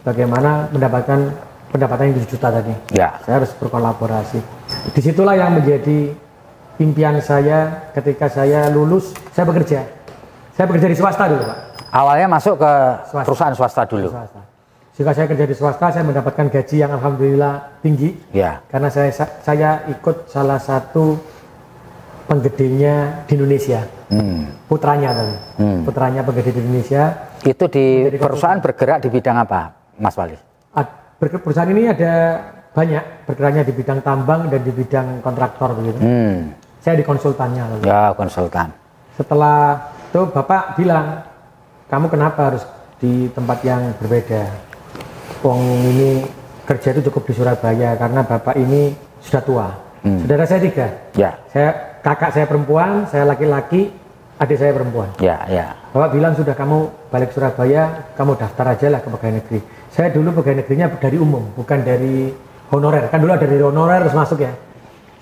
[SPEAKER 1] bagaimana mendapatkan pendapatan yang 7 juta tadi.
[SPEAKER 2] Ya.
[SPEAKER 1] Saya harus berkolaborasi. Disitulah yang menjadi impian saya ketika saya lulus, saya bekerja. Saya bekerja di swasta dulu, Pak.
[SPEAKER 2] Awalnya masuk ke perusahaan swasta dulu.
[SPEAKER 1] Swasta. Jika saya kerja di swasta, saya mendapatkan gaji yang alhamdulillah tinggi.
[SPEAKER 2] Ya.
[SPEAKER 1] Karena saya ikut salah satu penggedenya di Indonesia. Putranya tadi. Putranya penggede di Indonesia.
[SPEAKER 2] Itu di perusahaan bergerak di bidang apa, Mas Wali?
[SPEAKER 1] Perusahaan ini ada banyak, bergeraknya di bidang tambang dan di bidang kontraktor begitu. Saya di konsultannya lalu.
[SPEAKER 2] Ya, konsultan.
[SPEAKER 1] Setelah itu Bapak bilang, kamu kenapa harus di tempat yang berbeda? Wong ini kerja itu cukup di Surabaya karena Bapak ini sudah tua. Saudara saya 3.
[SPEAKER 2] Ya.
[SPEAKER 1] Kakak saya perempuan, saya laki-laki, adik saya perempuan.
[SPEAKER 2] Ya.
[SPEAKER 1] Bapak bilang sudah kamu balik Surabaya, kamu daftar aja lah ke pegawai negeri. Saya dulu pegawai negerinya dari umum, bukan dari honorer. Kan dulu ada dari honorer terus masuk ya.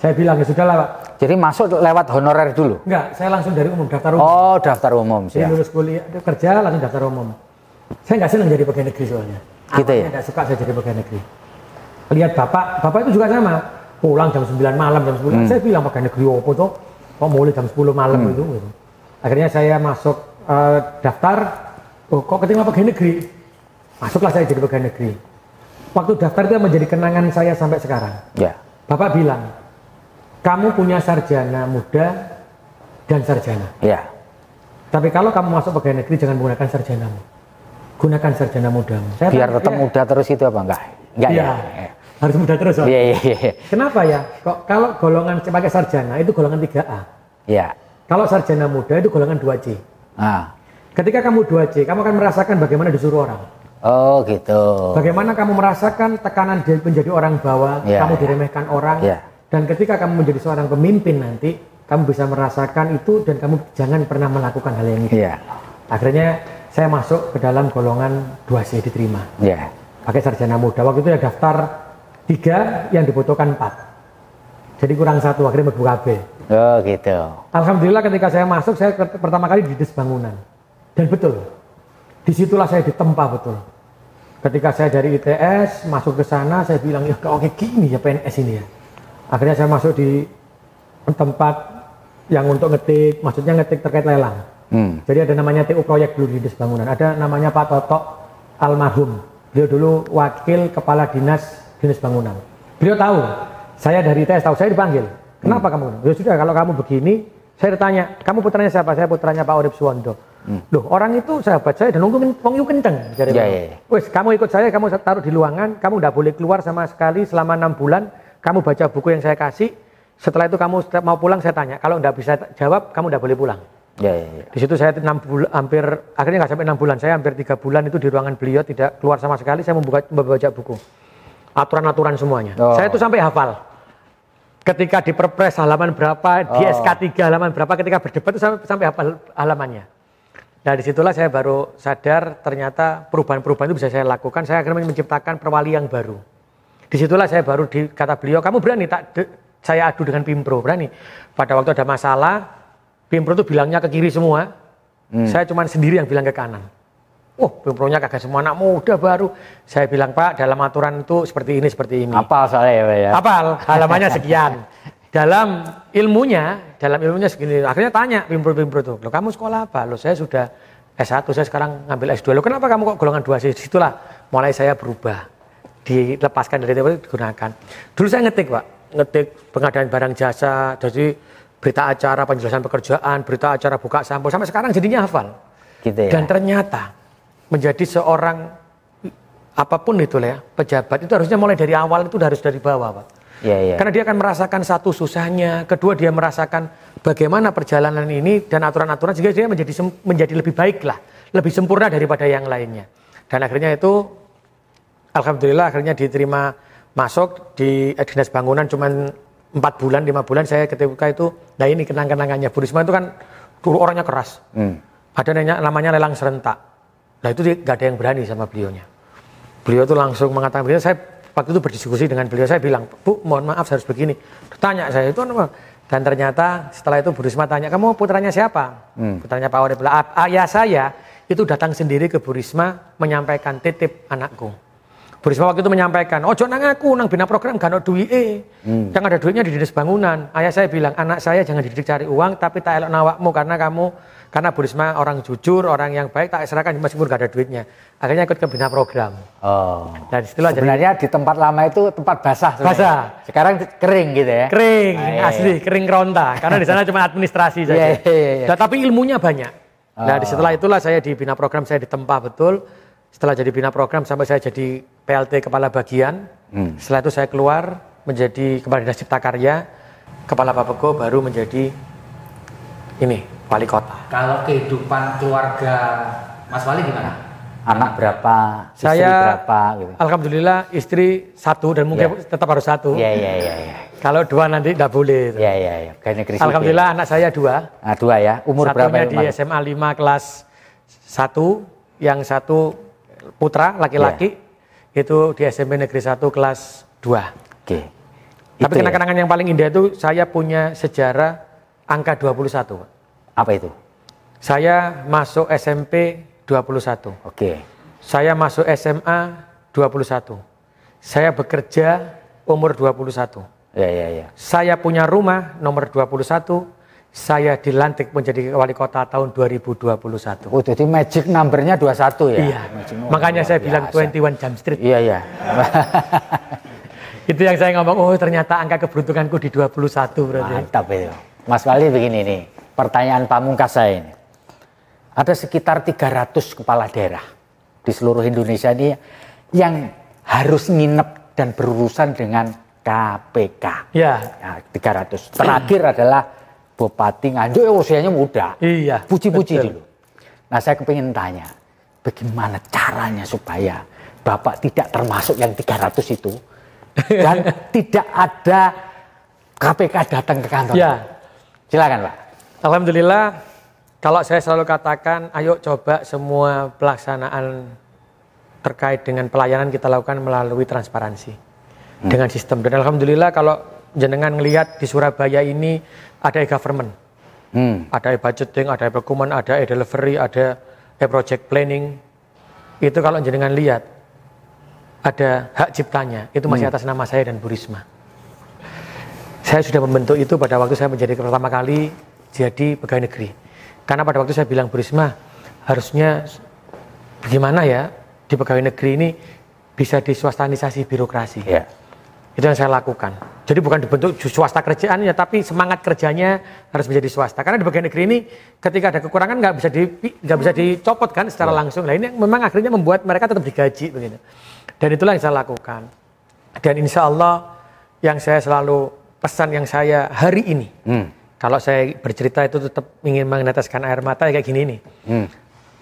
[SPEAKER 1] Saya bilang ya sudahlah Pak.
[SPEAKER 2] Jadi masuk lewat honorer dulu?
[SPEAKER 1] Enggak, saya langsung dari umum, daftar umum.
[SPEAKER 2] Oh, daftar umum.
[SPEAKER 1] Jadi lulus kuliah, kerja langsung daftar umum. Saya nggak senang jadi pegawai negeri soalnya.
[SPEAKER 2] Gitu ya?
[SPEAKER 1] Nggak suka saya jadi pegawai negeri. Lihat Bapak itu juga sama. Pulang jam 9 malam, jam 10. Saya bilang pegawai negeri apa tuh? Kok mulai jam 10 malam gitu. Akhirnya saya masuk daftar, kok keterima pegawai negeri? Masuklah saya jadi pegawai negeri. Waktu daftar itu menjadi kenangan saya sampai sekarang.
[SPEAKER 2] Ya.
[SPEAKER 1] Bapak bilang, kamu punya sarjana muda dan sarjana.
[SPEAKER 2] Ya.
[SPEAKER 1] Tapi kalau kamu masuk pegawai negeri jangan menggunakan sarjanamu. Gunakan sarjana mudamu.
[SPEAKER 2] Biar tetap muda terus itu apa enggak? Enggak ya.
[SPEAKER 1] Harus muda terus.
[SPEAKER 2] Iya.
[SPEAKER 1] Kenapa ya? Kok kalau golongan pakai sarjana itu golongan 3A.
[SPEAKER 2] Iya.
[SPEAKER 1] Kalau sarjana muda itu golongan 2C. Ketika kamu 2C, kamu akan merasakan bagaimana disuruh orang.
[SPEAKER 2] Oh gitu.
[SPEAKER 1] Bagaimana kamu merasakan tekanan menjadi orang bawah, kamu diremehkan orang. Dan ketika kamu menjadi seorang pemimpin nanti, kamu bisa merasakan itu dan kamu jangan pernah melakukan hal yang itu. Akhirnya saya masuk ke dalam golongan 2C diterima. Pakai sarjana muda. Waktu itu ya daftar 3, yang dibutuhkan 4. Jadi kurang 1, akhirnya membuka KB.
[SPEAKER 2] Oh gitu.
[SPEAKER 1] Alhamdulillah ketika saya masuk, saya pertama kali di Dinas Bangunan. Dan betul, disitulah saya ditempa betul. Ketika saya dari ITS masuk ke sana, saya bilang ya kok kayak gini ya PNS ini ya. Akhirnya saya masuk di tempat yang untuk ngetik, maksudnya ngetik terkait lelang. Jadi ada namanya TU proyek dulu di Dinas Bangunan. Ada namanya Pak Toto almarhum. Beliau dulu wakil kepala dinas bangunan. Beliau tahu, saya dari ITS tahu, saya dipanggil. Kenapa kamu? Ya sudah, kalau kamu begini, saya ditanya, kamu putranya siapa? Saya putranya Pak Urip Suwondo. Loh, orang itu sahabat saya dan wong itu kenceng. Wes, kamu ikut saya, kamu taruh di ruangan, kamu tidak boleh keluar sama sekali selama 6 bulan. Kamu baca buku yang saya kasih. Setelah itu kamu mau pulang, saya tanya. Kalau tidak bisa jawab, kamu tidak boleh pulang. Di situ saya 6 bulan, akhirnya nggak sampai 6 bulan. Saya hampir 3 bulan itu di ruangan beliau, tidak keluar sama sekali. Saya membaca buku, aturan-aturan semuanya. Saya itu sampai hafal. Ketika di Perpres halaman berapa, di SK3 halaman berapa, ketika berdebat itu sampai hafal halamannya. Nah disitulah saya baru sadar ternyata perubahan-perubahan itu bisa saya lakukan. Saya akhirnya menciptakan perwali yang baru. Disitulah saya baru kata beliau, kamu berani saya adu dengan Pimpro, berani. Pada waktu ada masalah, Pimpro itu bilangnya ke kiri semua, saya cuma sendiri yang bilang ke kanan. Pimpronya kagak semua anak muda baru. Saya bilang, Pak, dalam aturan itu seperti ini, seperti ini.
[SPEAKER 2] Apal soalnya ya?
[SPEAKER 1] Apal, halamannya sekian. Dalam ilmunya segini. Akhirnya tanya Pimpro itu, loh kamu sekolah apa? Loh saya sudah S1, saya sekarang ngambil S2. Loh kenapa kamu kok golongan 2C? Disitulah mulai saya berubah. Dilepaskan dari itu digunakan. Dulu saya ngetik, Pak. ngetik pengadaan barang jasa, jadi berita acara penjelasan pekerjaan, berita acara buka sampul, sampai sekarang jadinya hafal.
[SPEAKER 2] Gitu ya.
[SPEAKER 1] Dan ternyata menjadi seorang apapun itu ya, pejabat itu harusnya mulai dari awal itu harus dari bawah, Pak.
[SPEAKER 2] Iya.
[SPEAKER 1] Karena dia akan merasakan satu susahnya, kedua dia merasakan bagaimana perjalanan ini dan aturan-aturan sehingga dia menjadi lebih baik lah, lebih sempurna daripada yang lainnya. Dan akhirnya itu, alhamdulillah akhirnya diterima masuk di Dinas Bangunan cuman 4 bulan, 5 bulan saya ketika itu, nah ini kenang-kenangannya. Bu Risma itu kan dulu orangnya keras. Ada namanya lelang serentak. Nah itu gak ada yang berani sama beliaunya. Beliau tuh langsung mengatakan, saya waktu itu berdiskusi dengan beliau, saya bilang, Bu mohon maaf harus begini. Tanya saya itu apa? Dan ternyata setelah itu Bu Risma tanya, kamu putranya siapa? Putranya Pak Orde bilang, ayah saya itu datang sendiri ke Bu Risma menyampaikan titip anakku. Bu Risma waktu itu menyampaikan, ojo nang aku, nang bina program gak ada duit, yang ada duitnya di Dinas Bangunan. Ayah saya bilang, anak saya jangan dididik cari uang, tapi tak elok nawakmu karena Bu Risma orang jujur, orang yang baik, tak serahkan meskipun gak ada duitnya. Akhirnya ikut ke bina program. Dan setelah
[SPEAKER 2] sebenarnya di tempat lama itu tempat basah.
[SPEAKER 1] Basah.
[SPEAKER 2] Sekarang kering gitu ya?
[SPEAKER 1] Kering, asli, kering ronta. Karena di sana cuma administrasi saja. Nah, tapi ilmunya banyak. Nah, setelah itulah saya di bina program, saya ditempa betul. Setelah jadi bina program sampai saya jadi PLT kepala bagian. Setelah itu saya keluar menjadi kepala dinas cipta karya, kepala Bapeko, baru menjadi ini wali kota.
[SPEAKER 2] Kalau kehidupan keluarga Mas Wali gimana? Anak berapa? Istri
[SPEAKER 1] saya
[SPEAKER 2] berapa? Gitu.
[SPEAKER 1] Alhamdulillah istri 1 dan mungkin tetap harus 1.
[SPEAKER 2] Iya.
[SPEAKER 1] Kalau 2 nanti tidak boleh.
[SPEAKER 2] Iya.
[SPEAKER 1] Alhamdulillah anak saya 2.
[SPEAKER 2] 2 ya. Umur
[SPEAKER 1] satunya
[SPEAKER 2] berapa?
[SPEAKER 1] Satunya di SMA 5 kelas 1, yang 1 putra laki-laki, itu di SMP Negeri 1 kelas 2.
[SPEAKER 2] Oke.
[SPEAKER 1] Tapi kenang-kenangan yang paling indah itu saya punya sejarah angka 21.
[SPEAKER 2] Apa itu?
[SPEAKER 1] Saya masuk SMP 21.
[SPEAKER 2] Oke.
[SPEAKER 1] Saya masuk SMA 21. Saya bekerja umur 21.
[SPEAKER 2] Iya.
[SPEAKER 1] Saya punya rumah nomor 21. Saya dilantik menjadi wali kota tahun 2021.
[SPEAKER 2] Oh, jadi magic numbernya 21 ya?
[SPEAKER 1] Iya. Makanya saya bilang 21 Jump Street.
[SPEAKER 2] Iya.
[SPEAKER 1] Itu yang saya ngomong, oh ternyata angka keberuntunganku di 21 berarti.
[SPEAKER 2] Mantap itu. Mas Wali begini nih, pertanyaan pamungkas saya ini. Ada sekitar 300 kepala daerah di seluruh Indonesia ini yang harus nginep dan berurusan dengan KPK.
[SPEAKER 1] Ya.
[SPEAKER 2] Nah, 300. Terakhir adalah Bupati Nganjuk, usianya muda.
[SPEAKER 1] Iya.
[SPEAKER 2] Puji-puji dulu. Nah, saya kepingin tanya, bagaimana caranya supaya Bapak tidak termasuk yang 300 itu dan tidak ada KPK datang ke kantor?
[SPEAKER 1] Ya.
[SPEAKER 2] Silakan, Pak.
[SPEAKER 1] Alhamdulillah, kalau saya selalu katakan, ayo coba semua pelaksanaan terkait dengan pelayanan kita lakukan melalui transparansi dengan sistem. Dan alhamdulillah kalau jenengan ngelihat di Surabaya ini ada e-government, ada e-budgeting, ada e-procurement, ada e-delivery, ada e-project planning. Itu kalau jenengan lihat ada hak ciptanya, itu masih atas nama saya dan Bu Risma. Saya sudah membentuk itu pada waktu saya menjadi pertama kali jadi pegawai negeri. Karena pada waktu saya bilang, Bu Risma, harusnya bagaimana ya di pegawai negeri ini bisa diswastanisasi birokrasi.
[SPEAKER 2] Yeah.
[SPEAKER 1] Itu yang saya lakukan. Jadi bukan dibentuk swasta kerjaan ya, tapi semangat kerjanya harus menjadi swasta. Karena di bagian negeri ini ketika ada kekurangan nggak bisa dicopot kan secara langsung. Nah ini memang akhirnya membuat mereka tetap digaji begitu. Dan itulah yang saya lakukan. Dan insya Allah yang saya selalu pesan yang saya hari ini, kalau saya bercerita itu tetap ingin meneteskan air mata ya kayak gini nih.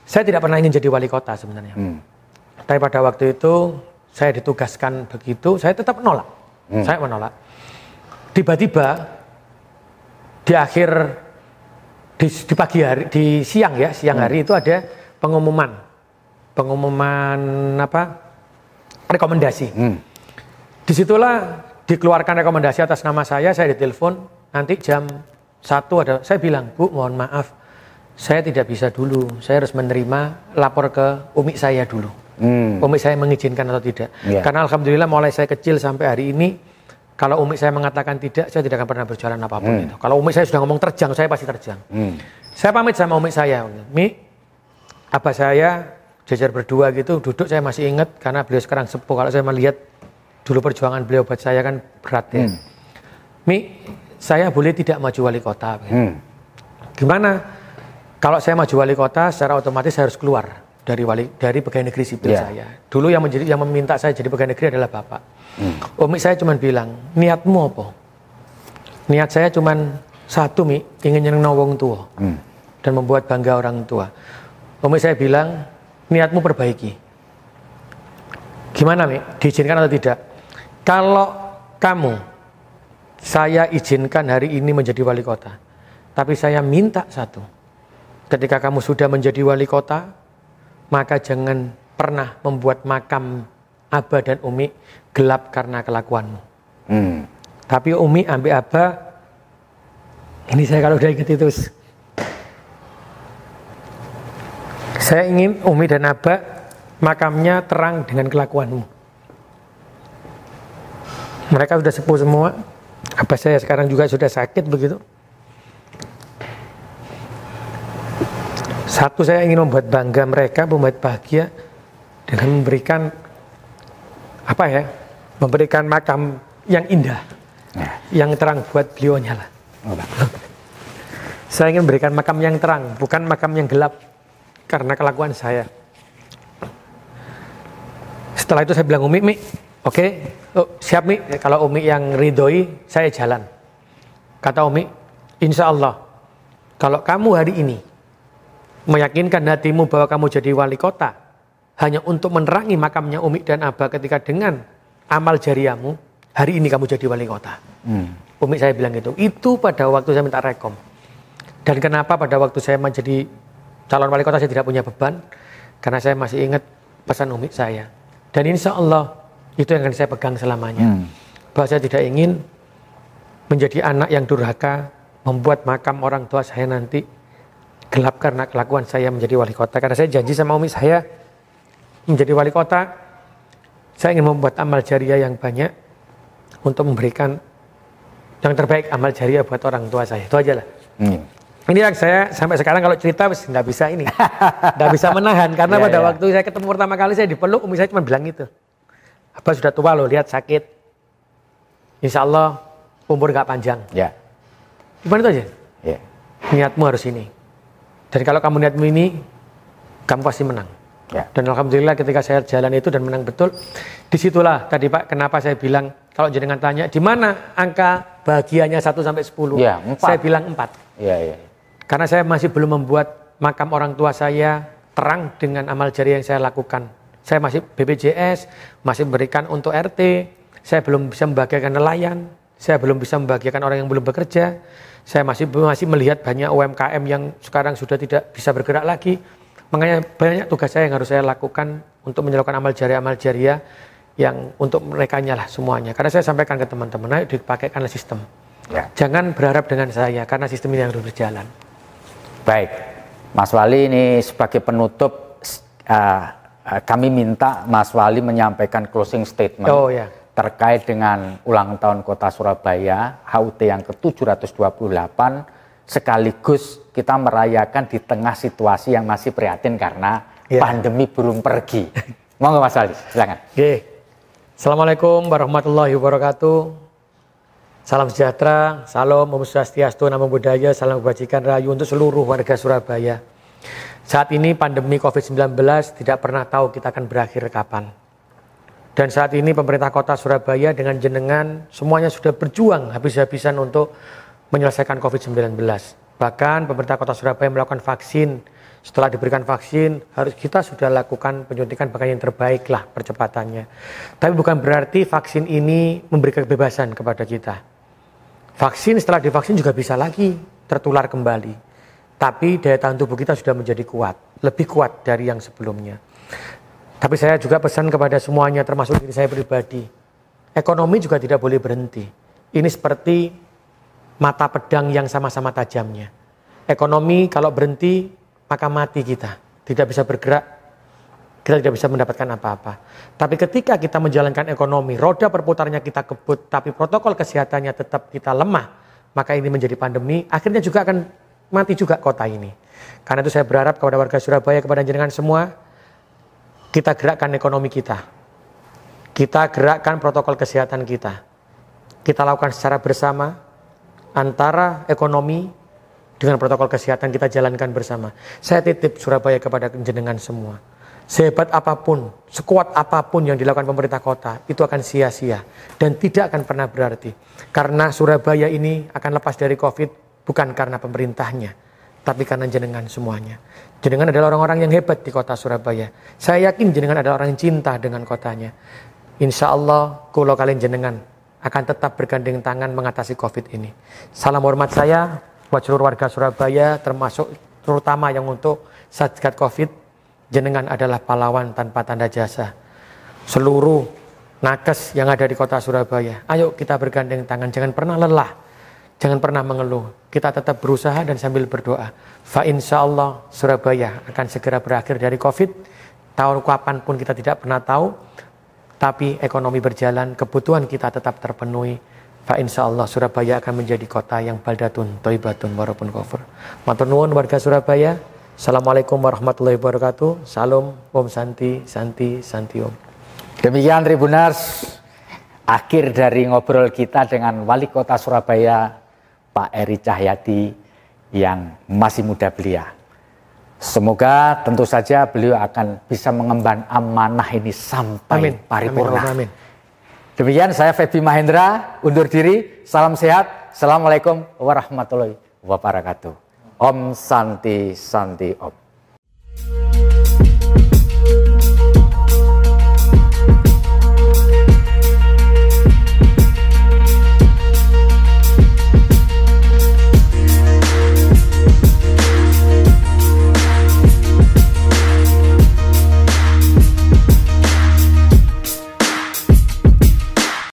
[SPEAKER 1] Saya tidak pernah ingin jadi wali kota sebenarnya. Tapi pada waktu itu saya ditugaskan begitu, saya tetap menolak. Saya menolak. Tiba-tiba di pagi hari, di siang hari itu ada pengumuman rekomendasi. Disitulah dikeluarkan rekomendasi atas nama saya ditelepon nanti jam 1 ada. Saya bilang, Bu mohon maaf, saya tidak bisa dulu, saya harus menerima lapor ke umi saya dulu. Umi saya mengizinkan atau tidak. Karena alhamdulillah mulai saya kecil sampai hari ini, kalau umi saya mengatakan tidak, saya tidak akan pernah berjalan apapun itu. Kalau umi saya sudah ngomong terjang, saya pasti terjang. Saya pamit sama umi saya, Mi, abah saya jajar berdua gitu, duduk saya masih ingat karena beliau sekarang sepuh. Kalau saya melihat dulu perjuangan beliau buat saya kan berat ya. Mi, saya boleh tidak maju wali kota. Gimana? Kalau saya maju wali kota, secara otomatis saya harus keluar dari pegawai negeri sipil saya. Dulu yang meminta saya jadi pegawai negeri adalah bapak. Umi saya cuma bilang, niatmu apa? Niat saya cuma satu, Mi, ingin nyeneng wong tua dan membuat bangga orang tua. Umi saya bilang, niatmu perbaiki. Gimana, Mi? Diizinkan atau tidak? Kalau kamu, saya izinkan hari ini menjadi wali kota. Tapi saya minta satu. Ketika kamu sudah menjadi wali kota, maka jangan pernah membuat makam Abah dan Umi gelap karena kelakuanmu. Tapi Umi ambil Abah, ini saya kalau udah ingat itu, saya ingin Umi dan Abah makamnya terang dengan kelakuanmu. Mereka sudah sepuh semua. Abah saya sekarang juga sudah sakit begitu. Satu, saya ingin membuat bangga mereka, membuat bahagia dengan memberikan memberikan makam yang indah, yang terang buat beliaunya lah. Saya ingin memberikan makam yang terang, bukan makam yang gelap karena kelakuan saya. Setelah itu saya bilang, Umi, oke, siap Mi, kalau Umi yang ridhoi, saya jalan. Kata Umi, insya Allah, kalau kamu hari ini meyakinkan hatimu bahwa kamu jadi wali kota hanya untuk menerangi makamnya Umi dan Abah ketika dengan amal jariahmu, hari ini kamu jadi wali kota. Umi saya bilang gitu. Itu pada waktu saya minta rekom. Dan kenapa pada waktu saya menjadi calon wali kota saya tidak punya beban? Karena saya masih ingat pesan Umi saya. Dan insya Allah itu yang akan saya pegang selamanya. Bahwa saya tidak ingin menjadi anak yang durhaka, membuat makam orang tua saya nanti gelap karena kelakuan saya menjadi wali kota. Karena saya janji sama Umi saya, menjadi wali kota, saya ingin membuat amal jariah yang banyak untuk memberikan yang terbaik amal jariah buat orang tua saya. Itu aja lah. Ini yang saya sampai sekarang kalau cerita nggak bisa ini, nggak bisa menahan karena pada waktu saya ketemu pertama kali saya dipeluk, Umi saya cuma bilang gitu. Abah sudah tua loh, lihat sakit. Insya Allah umur nggak panjang. Gimana itu aja? Niatmu harus ini. Dan kalau kamu niatmu ini, kamu pasti menang. Dan alhamdulillah ketika saya jalan itu dan menang betul, disitulah tadi Pak, kenapa saya bilang, kalau jenengan tanya, di mana angka bahagianya 1 sampai 10? Saya bilang 4. Karena saya masih belum membuat makam orang tua saya terang dengan amal jariah yang saya lakukan. Saya masih BPJS, masih memberikan untuk RT, saya belum bisa membahagiakan nelayan, saya belum bisa membahagiakan orang yang belum bekerja. Saya masih melihat banyak UMKM yang sekarang sudah tidak bisa bergerak lagi. Makanya banyak tugas saya yang harus saya lakukan untuk menyalurkan amal jariah yang untuk mereka lah semuanya. Karena saya sampaikan ke teman-teman, ayo dipakaikanlah sistem. Jangan berharap dengan saya, karena sistem ini yang harus berjalan.
[SPEAKER 2] Baik, Mas Wali, ini sebagai penutup, kami minta Mas Wali menyampaikan closing statement. Terkait dengan ulang tahun Kota Surabaya, HUT yang ke-728, sekaligus kita merayakan di tengah situasi yang masih prihatin karena pandemi belum pergi. Monggo Mas Wali, silakan.
[SPEAKER 1] Assalamualaikum warahmatullahi wabarakatuh. Salam sejahtera, salam Om Swastiastu, Namo Buddhaya, salam kebajikan rahayu untuk seluruh warga Surabaya. Saat ini pandemi COVID-19 tidak pernah tahu kita akan berakhir kapan. Dan saat ini pemerintah kota Surabaya dengan jenengan semuanya sudah berjuang habis-habisan untuk menyelesaikan COVID-19. Bahkan pemerintah kota Surabaya melakukan vaksin. Setelah diberikan vaksin, harus kita sudah lakukan penyuntikan bahkan yang terbaik lah percepatannya. Tapi bukan berarti vaksin ini memberi kebebasan kepada kita. Vaksin setelah divaksin juga bisa lagi tertular kembali. Tapi daya tahan tubuh kita sudah menjadi kuat, lebih kuat dari yang sebelumnya. Tapi saya juga pesan kepada semuanya, termasuk diri saya pribadi. Ekonomi juga tidak boleh berhenti. Ini seperti mata pedang yang sama-sama tajamnya. Ekonomi kalau berhenti, maka mati kita. Tidak bisa bergerak, kita tidak bisa mendapatkan apa-apa. Tapi ketika kita menjalankan ekonomi, roda perputarannya kita kebut, tapi protokol kesehatannya tetap kita lemah, maka ini menjadi pandemi, akhirnya juga akan mati juga kota ini. Karena itu saya berharap kepada warga Surabaya, kepada jenengan semua, kita gerakkan ekonomi kita. Kita gerakkan protokol kesehatan kita. kita lakukan secara bersama, antara ekonomi dengan protokol kesehatan kita jalankan bersama. Saya titip Surabaya kepada jenengan semua. Sehebat apapun, sekuat apapun yang dilakukan pemerintah kota, itu akan sia-sia dan tidak akan pernah berarti. Karena Surabaya ini akan lepas dari COVID bukan karena pemerintahnya, tapi karena jenengan semuanya. Jenengan adalah orang-orang yang hebat di kota Surabaya. Saya yakin jenengan adalah orang yang cinta dengan kotanya. Insya Allah, kalau kalian jenengan akan tetap bergandeng tangan mengatasi COVID ini. Salam hormat saya buat seluruh warga Surabaya, termasuk terutama yang untuk Satgas COVID. Jenengan adalah pahlawan tanpa tanda jasa. Seluruh nakes yang ada di kota Surabaya, ayo kita bergandeng tangan, jangan pernah lelah, jangan pernah mengeluh. Kita tetap berusaha dan sambil berdoa. Fa insyaallah Surabaya akan segera berakhir dari COVID. Tahun kapan pun kita tidak pernah tahu, tapi ekonomi berjalan, kebutuhan kita tetap terpenuhi. Fa insyaallah Surabaya akan menjadi kota yang baldatun, thayyibatun, warabun ghafur. Matur nuwun warga Surabaya. Assalamualaikum warahmatullahi wabarakatuh. Salam, Om Santi, Santi, Santi Om.
[SPEAKER 2] Demikian Tribuners, akhir dari ngobrol kita dengan Wali Kota Surabaya, Pak Eri Cahyadi yang masih muda belia. Semoga tentu saja beliau akan bisa mengemban amanah ini sampai paripurna. Amin. Demikian saya Feby Mahendra, undur diri. Salam sehat. Assalamualaikum warahmatullahi wabarakatuh. Om Santi Santi Om.